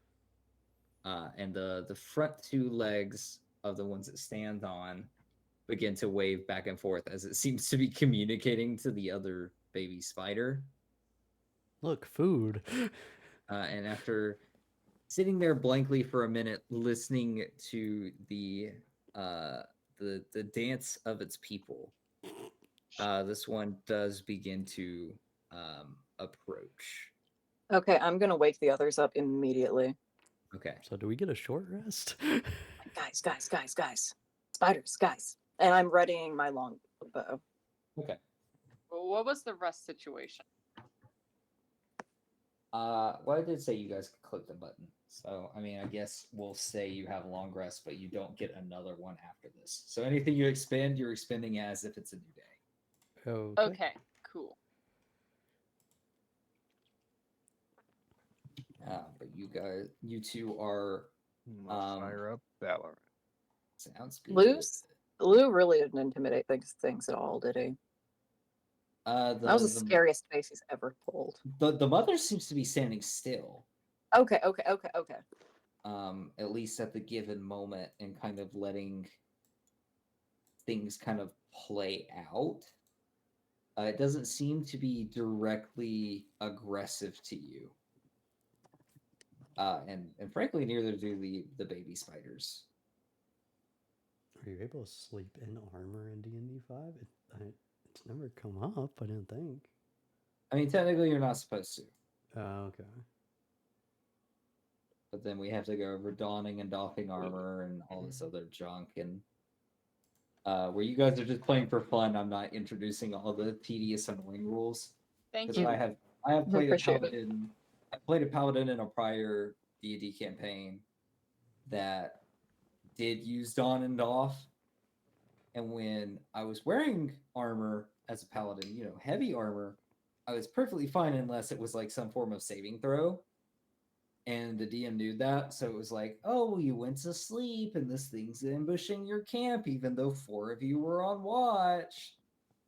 And the front two legs of the ones that stand on begin to wave back and forth as it seems to be communicating to the other baby spider. Look, food. And after sitting there blankly for a minute, listening to the dance of its people, this one does begin to approach. Okay, I'm gonna wake the others up immediately. Okay. So do we get a short rest? Guys. Spiders, guys. And I'm readying my long bow. Okay. Well, what was the rest situation? Well, I did say you guys could click the button. So, I mean, I guess we'll say you have a long rest, but you don't get another one after this. So anything you expend, you're expending as if it's a new day. Okay, cool. But you two are Must fire up Valorant. sounds good. Lou really didn't intimidate things at all, did he? That was the the scariest face he's ever pulled. the mother seems to be standing still. Okay. At least at the given moment, and kind of letting things kind of play out. It doesn't seem to be directly aggressive to you. And frankly, neither do the baby spiders. Are you able to sleep in armor in D&D 5? It's never come up, I didn't think. I mean, technically, you're not supposed to, Okay. but then we have to go over donning and doffing armor and all this other junk. And where you guys are just playing for fun, I'm not introducing all the tedious, annoying rules. Thank Because you. I have played a Appreciate it. paladin. I played a paladin in a prior D&D campaign that did use Dawn and Doff. And when I was wearing armor as a paladin, heavy armor, I was perfectly fine unless it was like some form of saving throw. And the DM knew that, so it was like, oh, you went to sleep and this thing's ambushing your camp, even though 4 of you were on watch.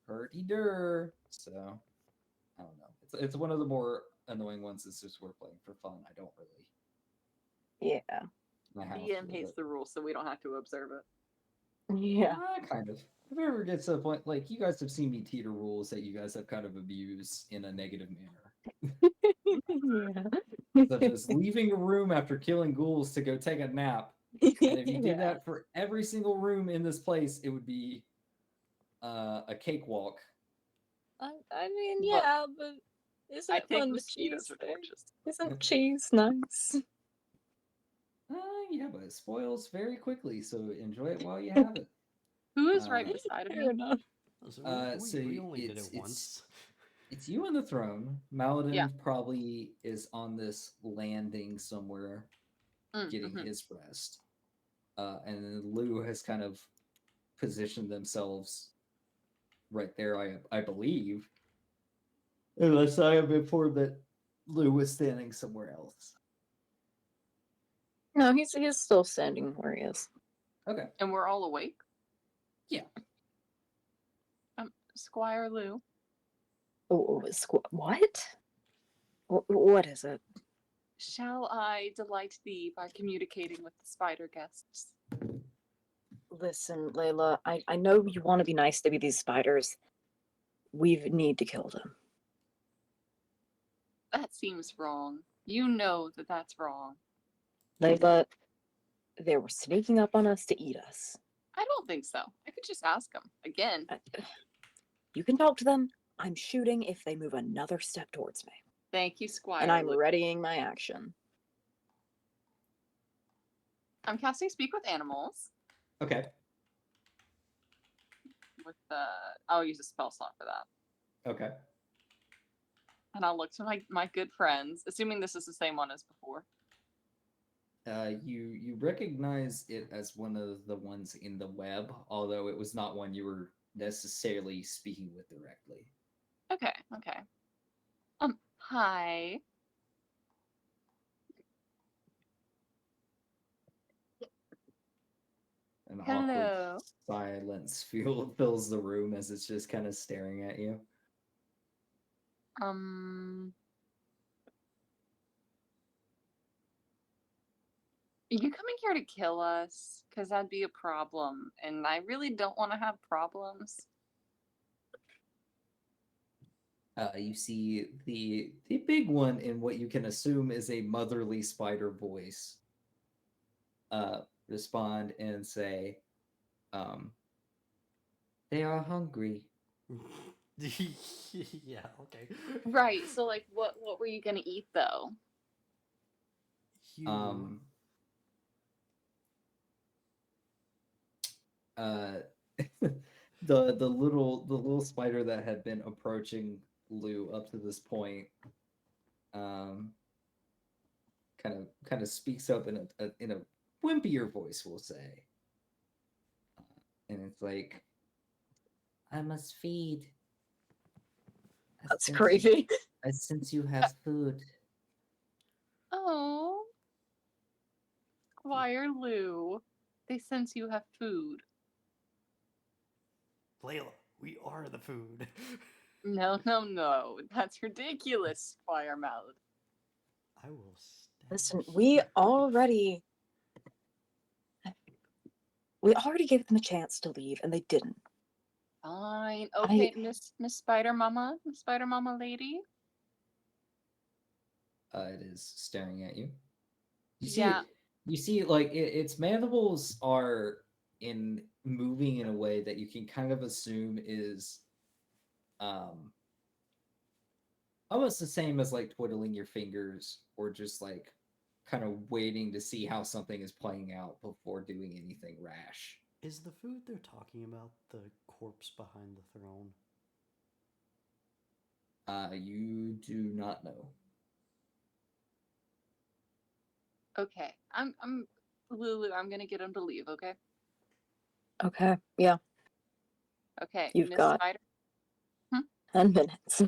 Hurdy-dur. So, I don't know. It's one of the more annoying ones. It's just we're playing for fun. I don't really. Yeah. My house DM with hates it. the rules, so we don't have to observe it. Yeah. Kind of. If it ever gets to the point, like, you guys have seen me teeter rules that you guys have kind of abused in a negative manner. Such as leaving a room after killing ghouls to go take a nap. And if you did that for every single room in this place, it would be a cakewalk. I mean, But yeah, but isn't I it think fun to mosquitoes cheese are there? torches. Isn't cheese nice? Yeah, but it spoils very quickly, so enjoy it while you have it. Who is right Uh, beside of Fair me? enough. So so we only did it's it once. it's you on the throne. Maladin Yeah. probably is on this landing somewhere, getting Mm-hmm. his rest. And then Lou has kind of positioned themselves right there, I believe. Unless I have informed that Lou was standing somewhere else. No, he's still standing where he is. Okay. And we're all awake? Yeah. Squire Lou. What? What is it? Shall I delight thee by communicating with the spider guests? Listen, Layla, I know you want to be nice to these spiders. We need to kill them. That seems wrong. You know that that's wrong. Layla, they were sneaking up on us to eat us. I don't think so. I could just ask them. Again, You can talk to them. I'm shooting if they move another step towards me. thank you, Squire And I'm Lou. readying my action. I'm casting Speak with Animals. Okay. With I'll use a spell slot for that. Okay. And I'll look to my good friends, assuming this is the same one as before. You recognize it as one of the ones in the web, although it was not one you were necessarily speaking with directly. Okay. Hi. An Hello. awkward silence fills the room as it's just kind of staring at you. Are you coming here to kill us? Because that'd be a problem, and I really don't want to have problems. You see the big one in what you can assume is a motherly spider voice respond and say, they are hungry. Yeah, okay. Right. So, like, what were you gonna eat though? You. The little spider that had been approaching Lou up to this point kind of speaks up in a wimpier voice, we'll say, and it's like, I must feed. That's crazy. Since you have food. Oh, Squire Lou. They sense you have food. Layla, we are the food. No, no, no. That's ridiculous, Squire Mallet. I will stand Listen, here. we already gave them a chance to leave, and they didn't. Fine. Okay, Miss Spider Mama, Miss Spider Mama lady. It is staring at you. You Yeah. see, you see, like its mandibles are moving in a way that you can kind of assume is, almost the same as like twiddling your fingers or just like kind of waiting to see how something is playing out before doing anything rash. Is the food they're talking about the corpse behind the throne? You do not know. Okay. I'm Lulu, I'm gonna get him to leave, okay? Okay, yeah, Okay, You've Miss got- Spider. 10 minutes.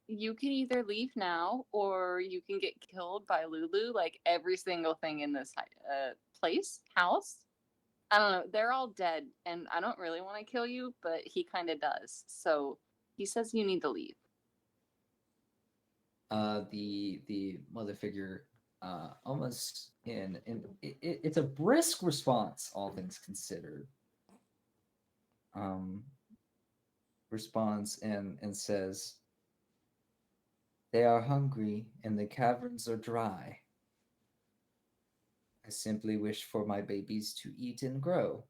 You can either leave now or you can get killed by Lulu, like every single thing in this house. I don't know. They're all dead, and I don't really want to kill you, but he kind of does. So he says you need to leave. The mother figure, almost it's a brisk response, all things considered. Responds and says, "They are hungry, and the caverns are dry. I simply wish for my babies to eat and grow.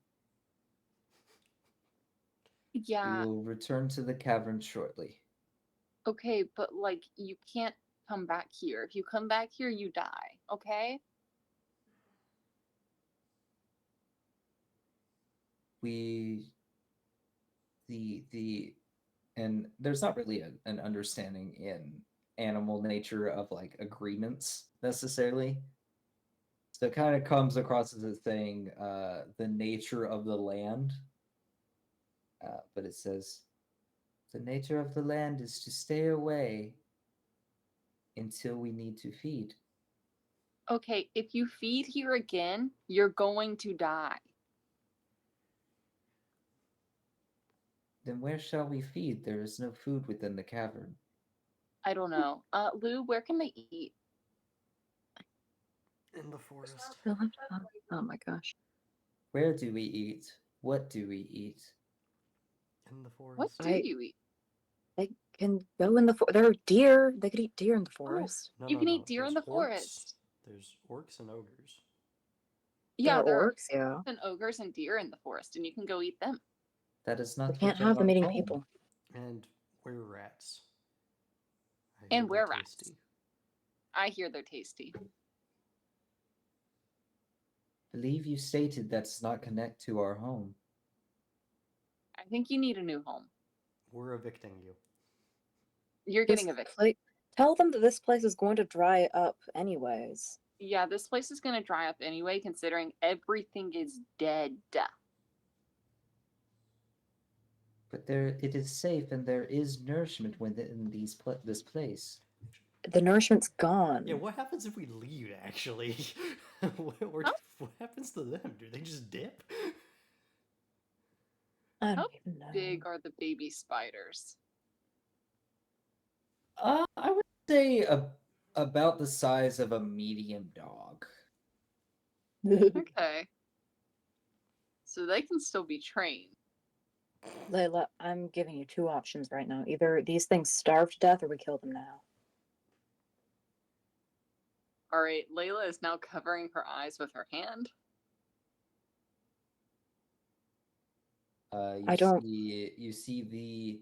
We Yeah. will return to the cavern shortly." Okay, but like you can't come back here. If you come back here, you die. Okay? We the and there's not really an understanding in animal nature of like agreements necessarily. So it kind of comes across as a thing, the nature of the land. But it says, "The nature of the land is to stay away until we need to feed." Okay, if you feed here again, you're going to die. Then where shall we feed? There is no food within the cavern. I don't know. Lou, where can they eat? In the forest. Oh my gosh. Where do we eat? What do we eat? In the forest. What do I- you eat? They can go in the forest. There are deer. They could eat deer in the Oh, forest. No, you no, can no. eat deer in There's the orcs. forest. There's orcs and ogres. Yeah, there there are are orcs, yeah. and ogres and deer in the forest, and you can go eat them. That is We not can't within have them our eating home. people. And were-rats. I And hear they're were-rats. tasty. I hear they're tasty. Believe you stated that does not connect to our home. I think you need a new home. We're evicting you. You're This getting evicted. Tell them that this place is going to dry up anyways. Yeah, this place is going to dry up anyway, considering everything is dead. But there, it is safe, and there is nourishment within this place. The nourishment's gone. Yeah, what happens if we leave, actually? What Huh? what happens to them? Do they just dip? I How don't even know. big are the baby spiders? I would say about the size of a medium dog. Okay. So they can still be trained. Layla, I'm giving you two options right now. Either these things starve to death or we kill them now. All right, Layla is now covering her eyes with her hand. I don't- You see the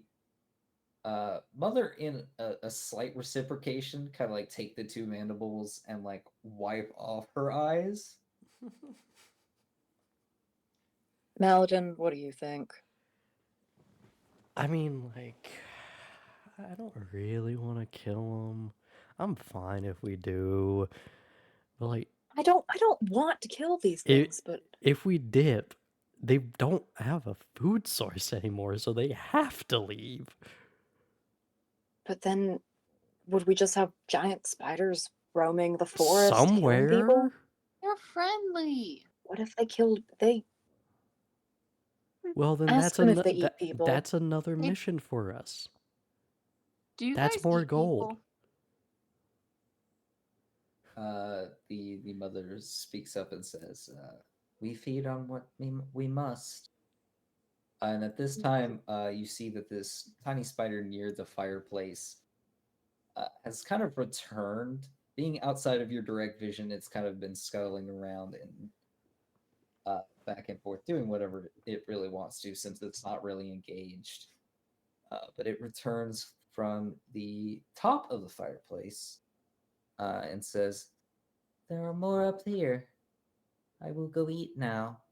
mother in a slight reciprocation, kind of like take the two mandibles and like wipe off her eyes. Maladin, what do you think? I mean, like, I don't really want to kill them. I'm fine if we do. But, like, I don't want to kill these It- things, but if we dip, they don't have a food source anymore, so they have to leave. then would we just have giant spiders roaming the forest killing people? Somewhere? They're friendly. What if they killed they Well, then Ask them if they eat people. that's another Hey. mission for us. Do you That's guys more eat gold. people? The mother speaks up and says, "We feed on what we must." And at this time, you see that this tiny spider near the fireplace has kind of returned. Being outside of your direct vision, it's kind of been scuttling around and back and forth, doing whatever it really wants to, since it's not really engaged. But it returns from the top of the fireplace and says, "There are more up here. I will go eat now,"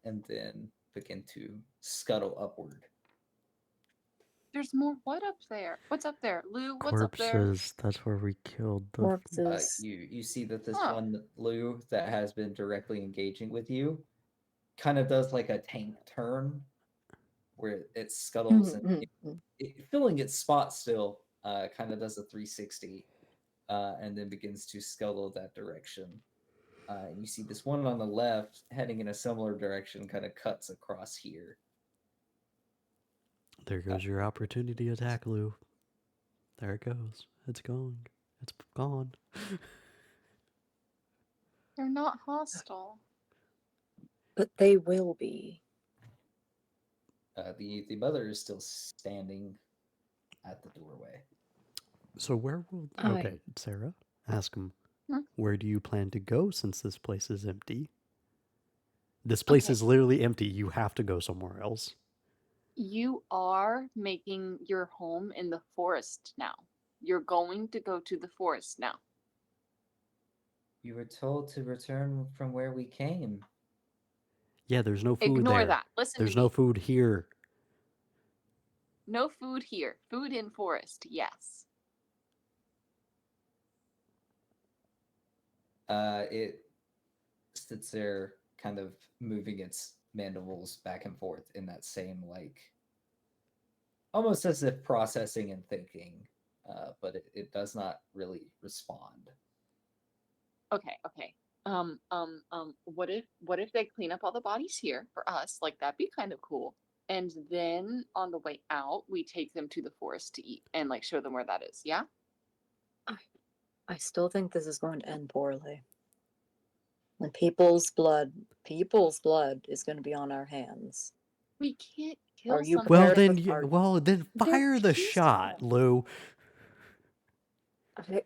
and then begin to scuttle upward. There's more. What up there? What's up there? Lou, what's up there? Corpses. That's where we killed the. Corpses. You see that this Huh. one Lou that has been directly engaging with you kind of does like a tank turn where it scuttles and filling its spot still, kind of does a 360 and then begins to scuttle that direction. And you see this one on the left heading in a similar direction, kind of cuts across here. There goes your opportunity attack, Lou. There it goes. It's going. It's gone. They're not hostile. But they will be. The mother is still standing at the doorway. So where will? Aye. Okay, Sarah, ask him. Hmm? Where do you plan to go since this place is empty? This place Okay. is literally empty. You have to go somewhere else. You are making your home in the forest now. You're going to go to the forest now. You were told to return from where we came. Yeah, there's no food Ignore there. that. Listen There's to no me. food here. No food here. Food in forest. Yes. It sits there, kind of moving its mandibles back and forth in that same, like, almost as if processing and thinking, but it does not really respond. Okay. Okay. What if they clean up all the bodies here for us? Like, that'd be kind of cool. And then on the way out, we take them to the forest to eat and like show them where that is. Yeah. I still think this is going to end poorly. And people's blood is going to be on our hands. We can't kill Are you something. Well, prepared then, for our- well, then They're fire the peaceful. shot, Lou. Okay.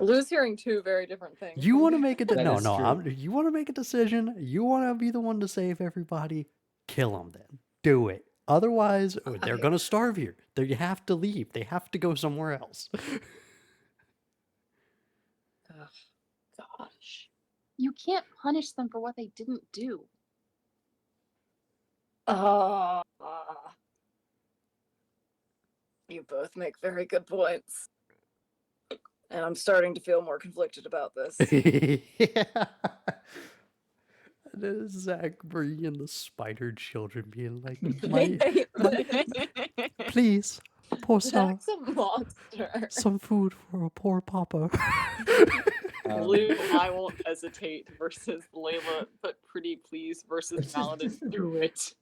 Lou's hearing two very different things. You want to make it? That No, is no. true. You want to make a decision. You want to be the one to save everybody. Kill them then. Do it. Otherwise, they're Okay. gonna starve here. They have to leave. They have to go somewhere else. Ugh, gosh. You can't punish them for what they didn't do. You both make very good points. And I'm starting to feel more conflicted about this. Yeah. There's Zach bringing the spider children, being like, please, poor soul, Zach's a monster. some food for a poor papa. Lou, I won't hesitate versus Layla, but pretty please versus Paladin. Do it.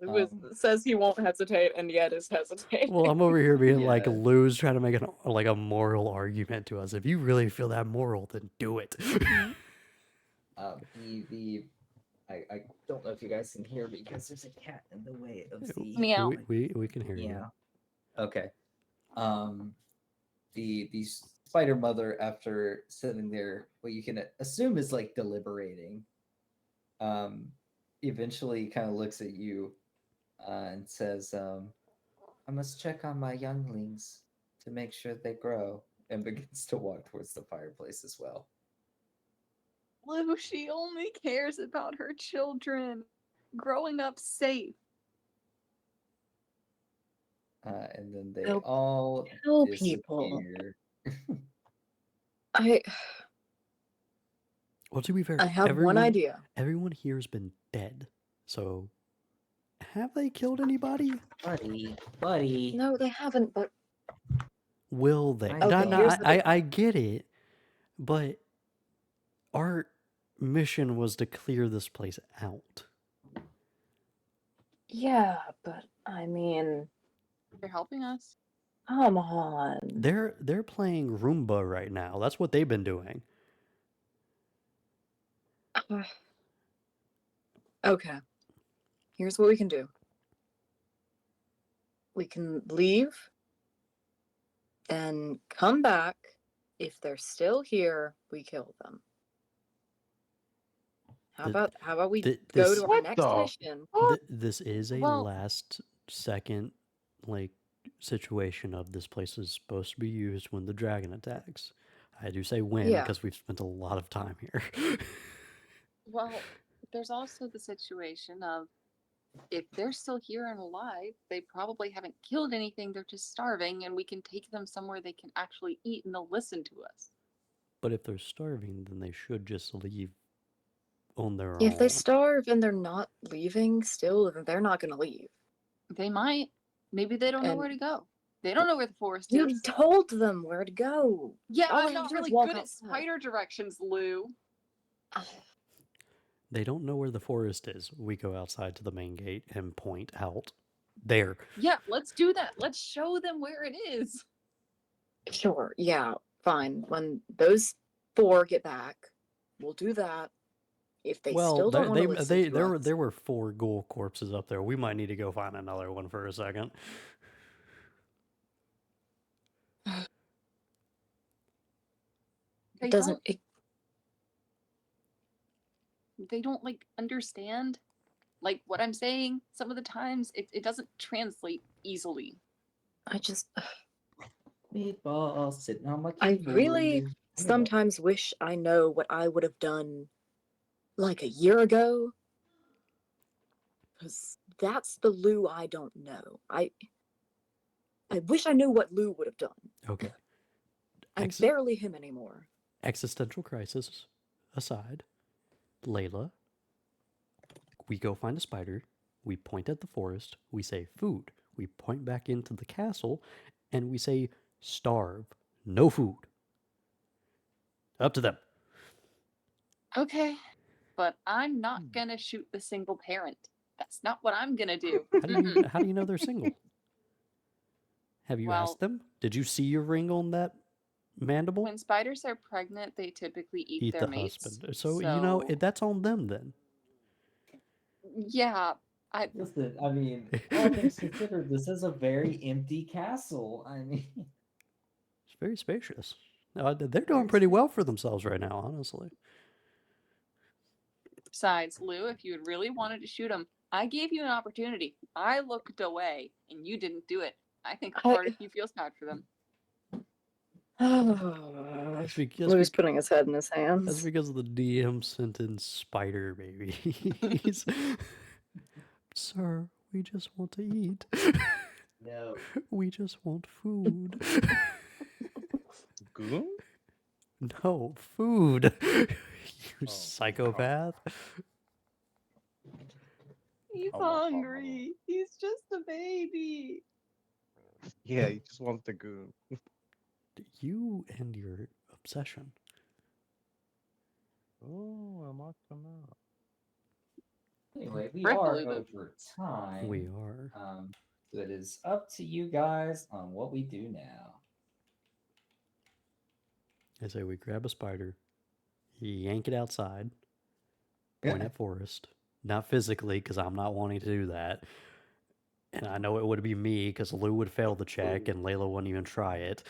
Lou says he won't hesitate and yet is hesitating. Well, I'm over here being like, Yeah. Lou's trying to make a moral argument to us. If you really feel that moral, then do it. I don't know if you guys can hear me because there's a cat in the way of the. Meow. We can hear you. Yeah. Okay. The spider mother, after sitting there, what you can assume is like deliberating, eventually kind of looks at you and says, "I must check on my younglings to make sure they grow," and begins to walk towards the fireplace as well. Lou, she only cares about her children growing up safe. And then they Help- all help people. disappear. Well, to be fair, I have one idea. Everyone here's been dead. So, have they killed anybody? Buddy. No, they haven't, but Will they? Okay, No, here's the big- I get it, but are mission was to clear this place out. Yeah, but I mean, They're helping us. come on. They're playing Roomba right now. That's what they've been doing. Okay. Here's what we can do. We can leave, then come back. If they're still here, we kill them. How The- about we th- go this- to our What next the- mission? This is a Well- last second like situation of this place is supposed to be used when the dragon attacks. I do say when Yeah. because we've spent a lot of time here. Well, there's also the situation of if they're still here and alive, they probably haven't killed anything. They're just starving, and we can take them somewhere they can actually eat and they'll listen to us. But if they're starving, then they should just leave on their If they own. starve and they're not leaving still, then they're not gonna leave. They might. Maybe they don't know And- where to go. They don't know where the forest You is. told them where to go. Yeah, all they I'm have not to do is really walk good at outside. spider directions, Lou. They don't know where the forest is. We go outside to the main gate and point out there. Yeah, let's do that. Let's show them where it is. Sure, yeah, fine. When those 4 get back, we'll do that. If they Well, still don't want to listen to there us, there were 4 ghoul corpses up there. We might need to go find another one for a second. They it doesn't. don't. They don't like understand like what I'm saying. Some of the times it doesn't translate easily. I just. Meatball sitting on my I keyboard. really sometimes wish I know what I would have done like a year ago. Because that's the Lou I don't know. I wish I knew what Lou would have done. Okay. I'm Ex- barely him anymore. Existential crisis aside, Layla, we go find a spider. We point at the forest. We say food. We point back into the castle, and we say starve. No food. Up to them. Okay. But I'm not gonna shoot the single parent. That's not what I'm gonna do. How do you know they're single? Have you Well- asked them? Did you see your ring on that mandible? When spiders are pregnant, they typically eat Eat their the mates. husband. So, you know that's on them then. Yeah, Listen, I mean, all things considered, this is a very empty castle. I mean, It's very spacious. They're doing pretty well for themselves right now, honestly. besides, Lou, if you had really wanted to shoot him, I gave you an opportunity. I looked away, and you didn't do it. I think part of you feels bad for them. Lou's putting his head in his hands. That's because the DM sent in spider babies. Sir, we just want to eat. no. We just want food. Goon? No, food. You Oh, psychopath. He's Oh, well, hungry. He's just a baby. Yeah, you just want the goon. You and your obsession. Oh, I'm off them out. Anyway, we Rick are believe it. over time. We are. So it is up to you guys on what we do now. I say we grab a spider, yank it outside, point at Forrest. Not physically, because I'm not wanting to do that. And I know it would be me, because Lou would fail the check, and Layla wouldn't even try it.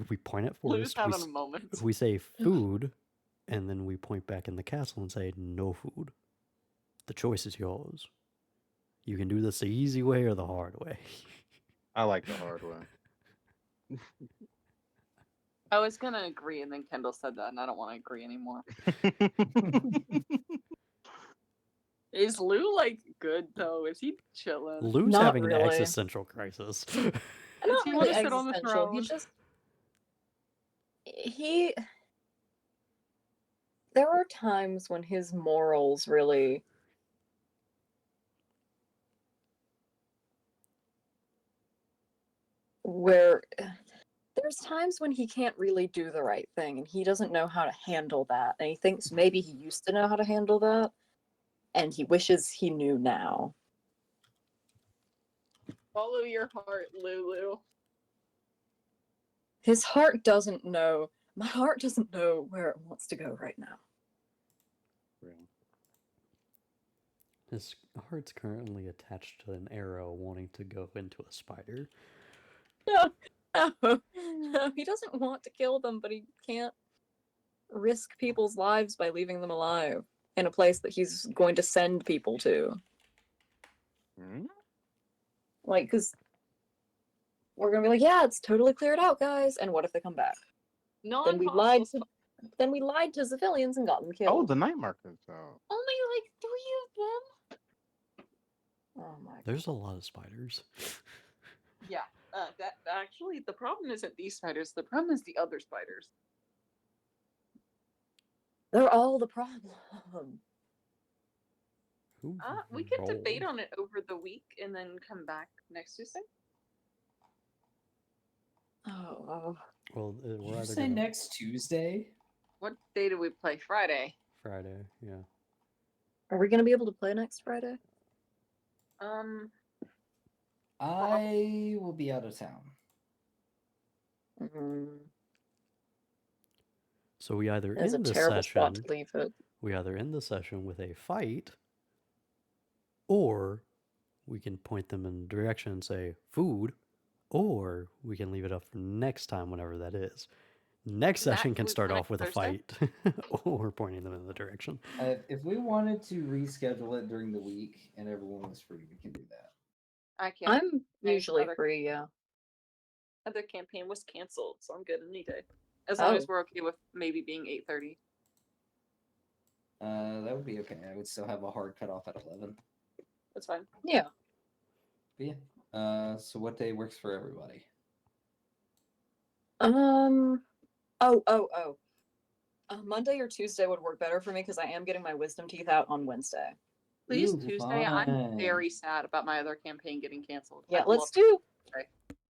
We point at Lou's Forrest. having a moment. We say food, and then we point back in the castle and say no food. The choice is yours. You can do this the easy way or the hard way. I like the hard way. I was gonna agree, and then Kendall said that, and I don't want to agree anymore. Is Lou like good though? Is he chilling? Lou's Not having an really. existential crisis. Not he really wanna sit on the existential. He throne? just there are times when his morals really where there there's times when he can't really do the right thing and he doesn't know how to handle that. And he thinks maybe he used to know how to handle that and he wishes he knew now. Follow your heart, Lulu. His heart doesn't know. My heart doesn't know where it wants to go right now. His heart's currently attached to an arrow wanting to go into a spider. No, no, he doesn't want to kill them, but he can't risk people's lives by leaving them alive in a place that he's going to send people to. Hmm? Like, because we're gonna be like, yeah, it's totally cleared out, guys. And what if they come back? Then we lied Non-hostile. to, then we lied to civilians and got them Oh, killed. the night markers. Oh. Only like 3 of them. Oh my god. There's a lot of spiders. Yeah. That actually, the problem isn't these spiders. The problem is the other spiders. They're all the problem. Who We could debate rolled? on it over the week and then come back next Tuesday. Oh, Well, Did we're you either say gonna next Tuesday? What day do we play? Friday. Friday, yeah. are we gonna be able to play next Friday? I will be out of town. Mm, So we either that's a end the terrible spot session, to leave it. we either end the session with a fight, or we can point them in a direction and say food, or we can leave it up for next time, whenever that is. Next Zach, session can can we start play off with a next Thursday? fight, or pointing them in the direction. If we wanted to reschedule it during the week and everyone was free, we can do that. I can't. I'm Okay, usually other- free, yeah. Other campaign was canceled, so I'm good any day. As long as we're okay with maybe being 8:30. That would be okay. I would still have a hard cutoff at 11. That's fine. Yeah. But yeah. So what day works for everybody? Monday or Tuesday would work better for me because I am getting my wisdom teeth out on Wednesday. Please, Ooh, Tuesday. I'm fun. very sad about my other campaign getting canceled. Yeah, I'd let's love- do Tuesday.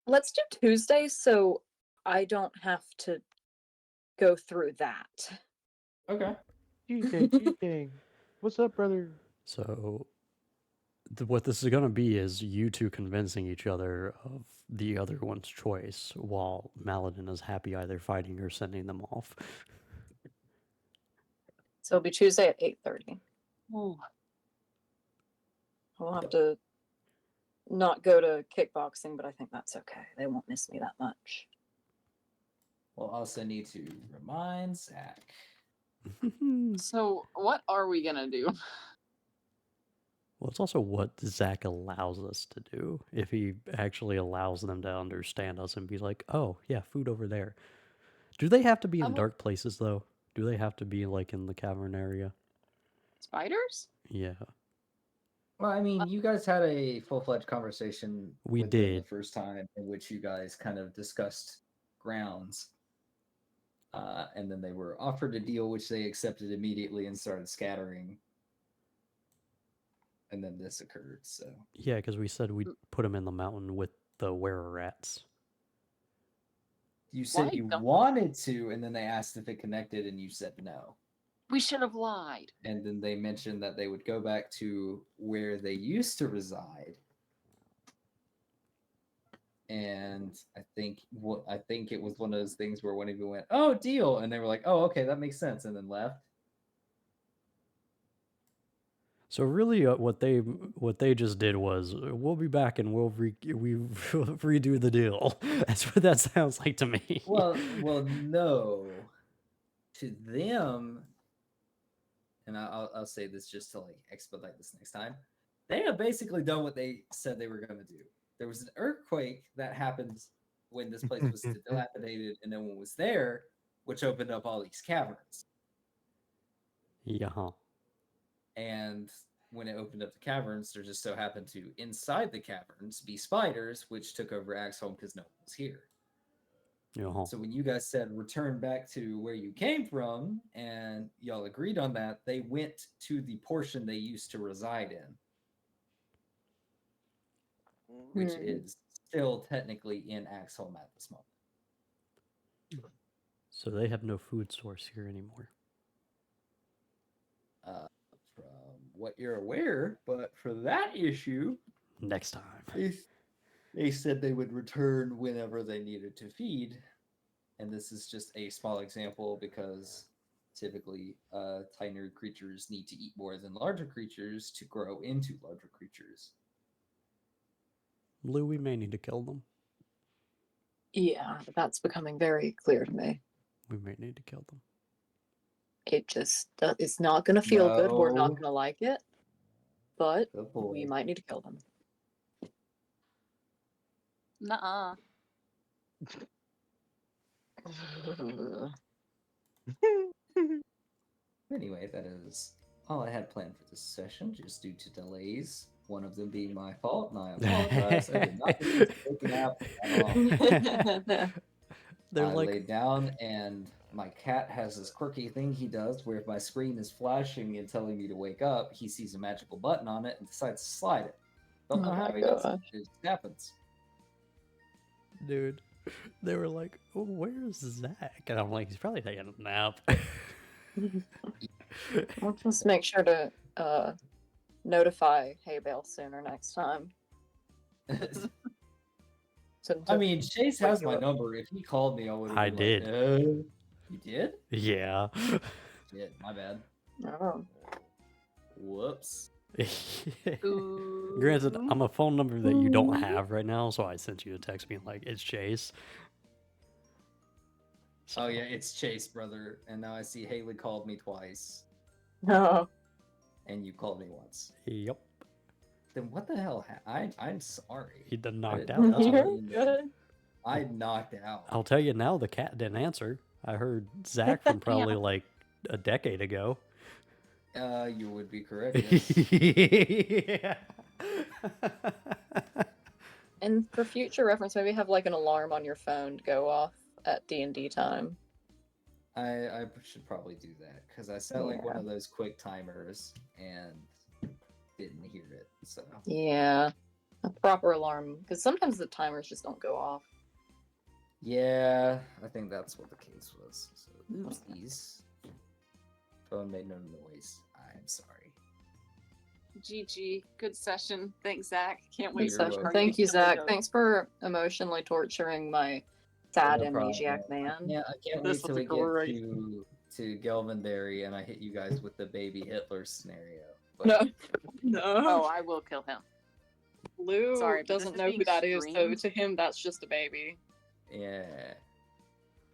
let's do Tuesday so I don't have to go through that. Okay. Cheating. What's up, brother? So, what this is going to be is you two convincing each other of the other one's choice, while Maladin is happy either fighting or sending them off. So it'll be Tuesday at 8:30. Ooh. We'll have to not go to kickboxing, but I think that's okay. They won't miss me that much. We'll also need to remind Zach. So what are we gonna do? Well, it's also what Zach allows us to do. If he actually allows them to understand us and be like, oh, yeah, food over there. Do they have to be in I'm- dark places, though? Do they have to be, like, in the cavern area? Spiders? Yeah. Well, I mean, you guys had a full-fledged conversation We with them the did. first time in which you guys kind of discussed grounds. And then they were offered a deal which they accepted immediately and started scattering. And then this occurred, so. Yeah, because we said we'd put him in the mountain with the were-rats. You said Why you don't- wanted to, and then they asked if it connected, and you said no. We should have lied. And then they mentioned that they would go back to where they used to reside. And I think it was one of those things where one of you went, "Oh, deal," and they were like, "Oh, okay, that makes sense," and then left. So really, what they just did was, we'll be back and we'll redo the deal. That's what that sounds like to me. Well, no. To them, and I'll say this just to like expedite this next time. They have basically done what they said they were going to do. There was an earthquake that happened when this place was dilapidated, and no one was there, which opened up all these caverns. Yeah. And when it opened up the caverns, there just so happened to, inside the caverns, be spiders, which took over Axholm because no one was here. Yeah. So when you guys said return back to where you came from, and y'all agreed on that, they went to the portion they used to reside in, which is still technically in Axholm at this moment. So they have no food source here anymore. From what you're aware, but for that issue, Next time. they said they would return whenever they needed to feed. And this is just a small example because typically tinier creatures need to eat more than larger creatures to grow into larger creatures. Lou, we may need to kill them. Yeah, that's becoming very clear to me. We may need to kill them. It just it's not going to feel good. We're not No. going to like it, but Good we boy. might need to kill them. Nuh-uh. Anyway, that is all I had planned for this session, just due to delays. One of them being my fault, and I apologize. I did not mean to take a nap at all. They're I like, laid down, and my cat has this quirky thing he does where if my screen is flashing and telling me to wake up, he sees a magical button on it and decides to slide it. Don't know Oh how my he does it. gosh. It just happens. dude, they were like, oh, where's Zach? And I'm like, he's probably taking a nap. We'll just make sure to notify Hay Bale sooner next time. I mean, Chase Wake has you my up. number. If he called me, I would have. I been did. Like, you did? Yeah. Shit, my bad. Oh. Whoops. Granted, Ooh. I'm a phone number that you don't have right now, so I sent you a text being like, it's Chase. Oh yeah, it's Chase, brother. And now I see Haley called me twice, No. and you called me once. Yep. Then what the hell? I'm sorry. He done I knocked did out. not That's all right. mean that. Good. I knocked out. I'll tell you now, the cat didn't answer. I heard Zach from probably like a decade ago. You would be correct. Yes. Yeah. And for future reference, maybe have like an alarm on your phone to go off at D&D time. I should probably do that because I set like one Yeah. of those quick timers and didn't hear it. So Yeah. A proper alarm, because sometimes the timers just don't go off. yeah, I think that's what the case was. So oopsies. Phone made no noise. I'm sorry. GG. Good session. Thanks, Zach. Can't Good wait. You're Session. welcome. Thank you, Zach. Thanks. Thanks for emotionally torturing my sad No problem. amnesiac man. Yeah, I can't This wait till was we great. get to Gelvenberry and I hit you guys with the baby Hitler scenario. But No. Oh, No. I will kill him. Lou Sorry, but this doesn't is know who being that is, so streamed. to him, that's just a baby. yeah.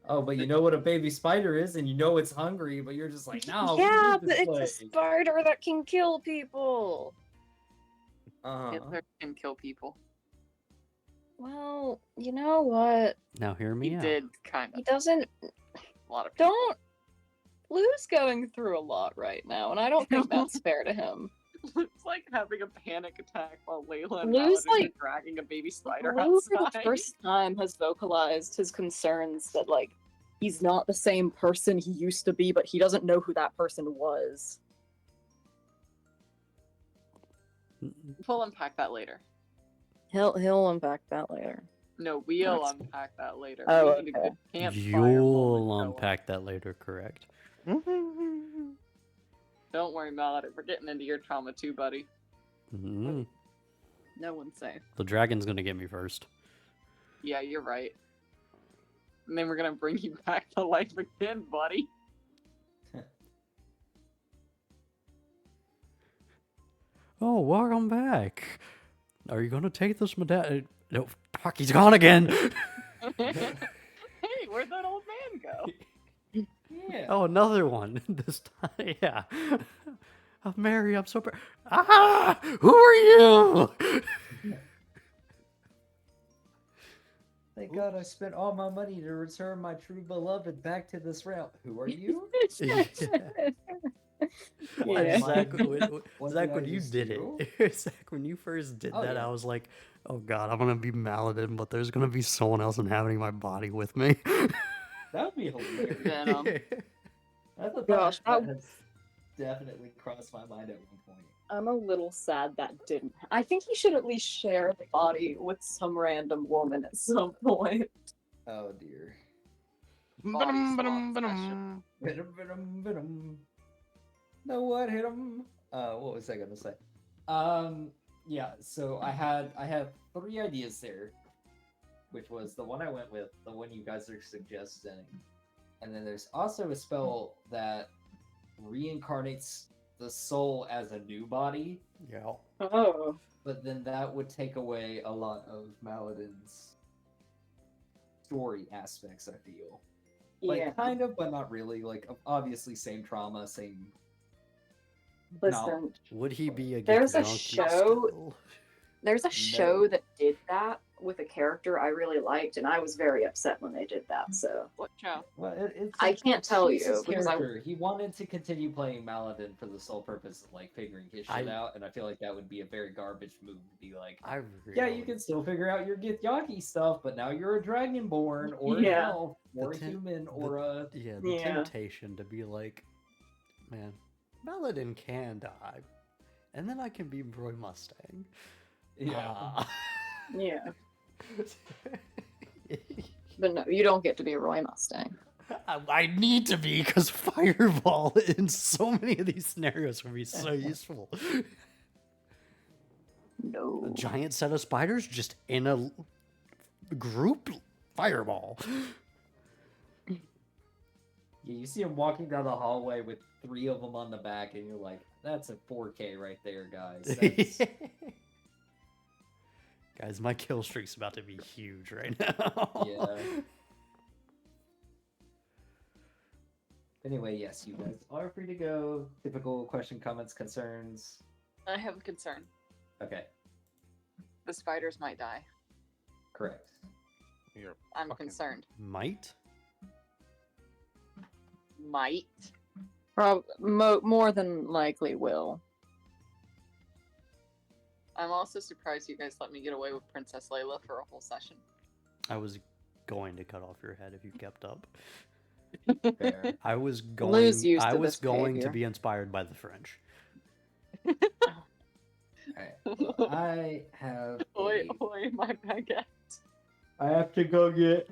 Oh, but you know what a baby spider is, and you know it's hungry, but you're just like, no, yeah, we but need this it's a plague. spider that can kill people. Uh-huh. Hitler can kill people. Well, you know what? Now hear me He out. did kind He of. doesn't. A lot of people. Don't. Lou's going through a lot right now, and I don't think that's fair to him. It's like having a panic attack while Layla and Lou's Paladin like- are dragging a baby spider Lou, for the outside. first time, has vocalized his concerns that, like, he's not the same person he used to be, but he doesn't know who that person was. We'll unpack that later. He'll unpack that later. No, we'll That's- unpack that later. Oh, We need a okay. good campfire You'll moment going. unpack that later, correct? Don't worry about it. We're getting into your trauma too, buddy. Mm. No one's safe. The dragon's gonna get me first. Yeah, you're right. And then we're gonna bring you back to life again, buddy. Oh, welcome back. Are you gonna take this medallion? No, fuck, he's gone again. Hey, where'd that old man go? Yeah. Oh, another one. This time, yeah. Oh, Mary, I'm so. Ah! Who are you? Thank God I spent all my money to return my true beloved back to this realm. Who are you? Yeah. Yeah. Zach, What Zach, did I when you just did do? it, Zach, when you first did Oh, that, yeah. I was like, "Oh God, I'm gonna be Maladin, but there's gonna be someone else inhabiting my body with me." That would be hilarious. Venom. I thought Gosh, that that- has definitely crossed my mind at one point. I'm a little sad that didn't. I think he should at least share the body with some random woman at some point. Oh dear. body swap special. Venom. No one hit him. What was I gonna say? Yeah. So I have 3 ideas there, which was the one I went with, the one you guys are suggesting, and then there's also a spell that reincarnates the soul as a new body, Yeah. Oh. but then that would take away a lot of Maladin's story aspects, I feel. Like, Yeah. kind of, but not really. Like, obviously, same trauma, same. Listen, knowledge. Would he be a There's a junkie show- still? there's a No. show that did that with a character I really liked, and I was very upset when they did that. So What show? Well, it's I can't tell it's you, his because character. He wanted to continue playing Maladin for the sole purpose of like figuring his shit I- out, and I feel like that would be a very garbage move to be like, I yeah, you can still figure out your Githyanki stuff, but now you're a Dragonborn or Yeah. an elf or a The ten- human the- or a Yeah, the Yeah. temptation to be like, man, Maladin can die, and then I can be Roy Mustang. yeah. Ah. yeah. But no, you don't get to be a Roy Mustang. I need to be because Fireball in so many of these scenarios would be so useful. No. A giant set of spiders just in a group Fireball. Yeah, you see him walking down the hallway with 3 of them on the back, and you're like, that's a 4K right there, guys. That's... Guys, my kill streak's about to be huge right now. Yeah. Anyway, yes, you guys are free to go. Typical question, comments, concerns. I have a concern. Okay, The spiders might die. correct. You're I'm fucking- concerned. Might? Might. More than likely will. I'm also surprised you guys let me get away with Princess Layla for a whole session. I was going to cut off your head if you kept up. Fair. I was going. Lou's used I to was this going to behavior. be inspired by the French. Alright, well, I have. Oi, a- oi, my baguette. I have to go get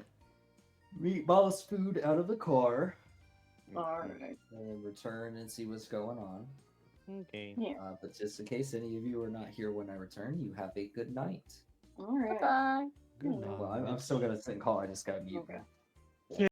Meatball's food out of the car. Alright. And then return and see what's going on. Okay. Yeah. But just in case any of you are not here when I return, you have a good night. Alright. Bye. Good Well, I'm still gonna sit and call. I just got mute. Okay.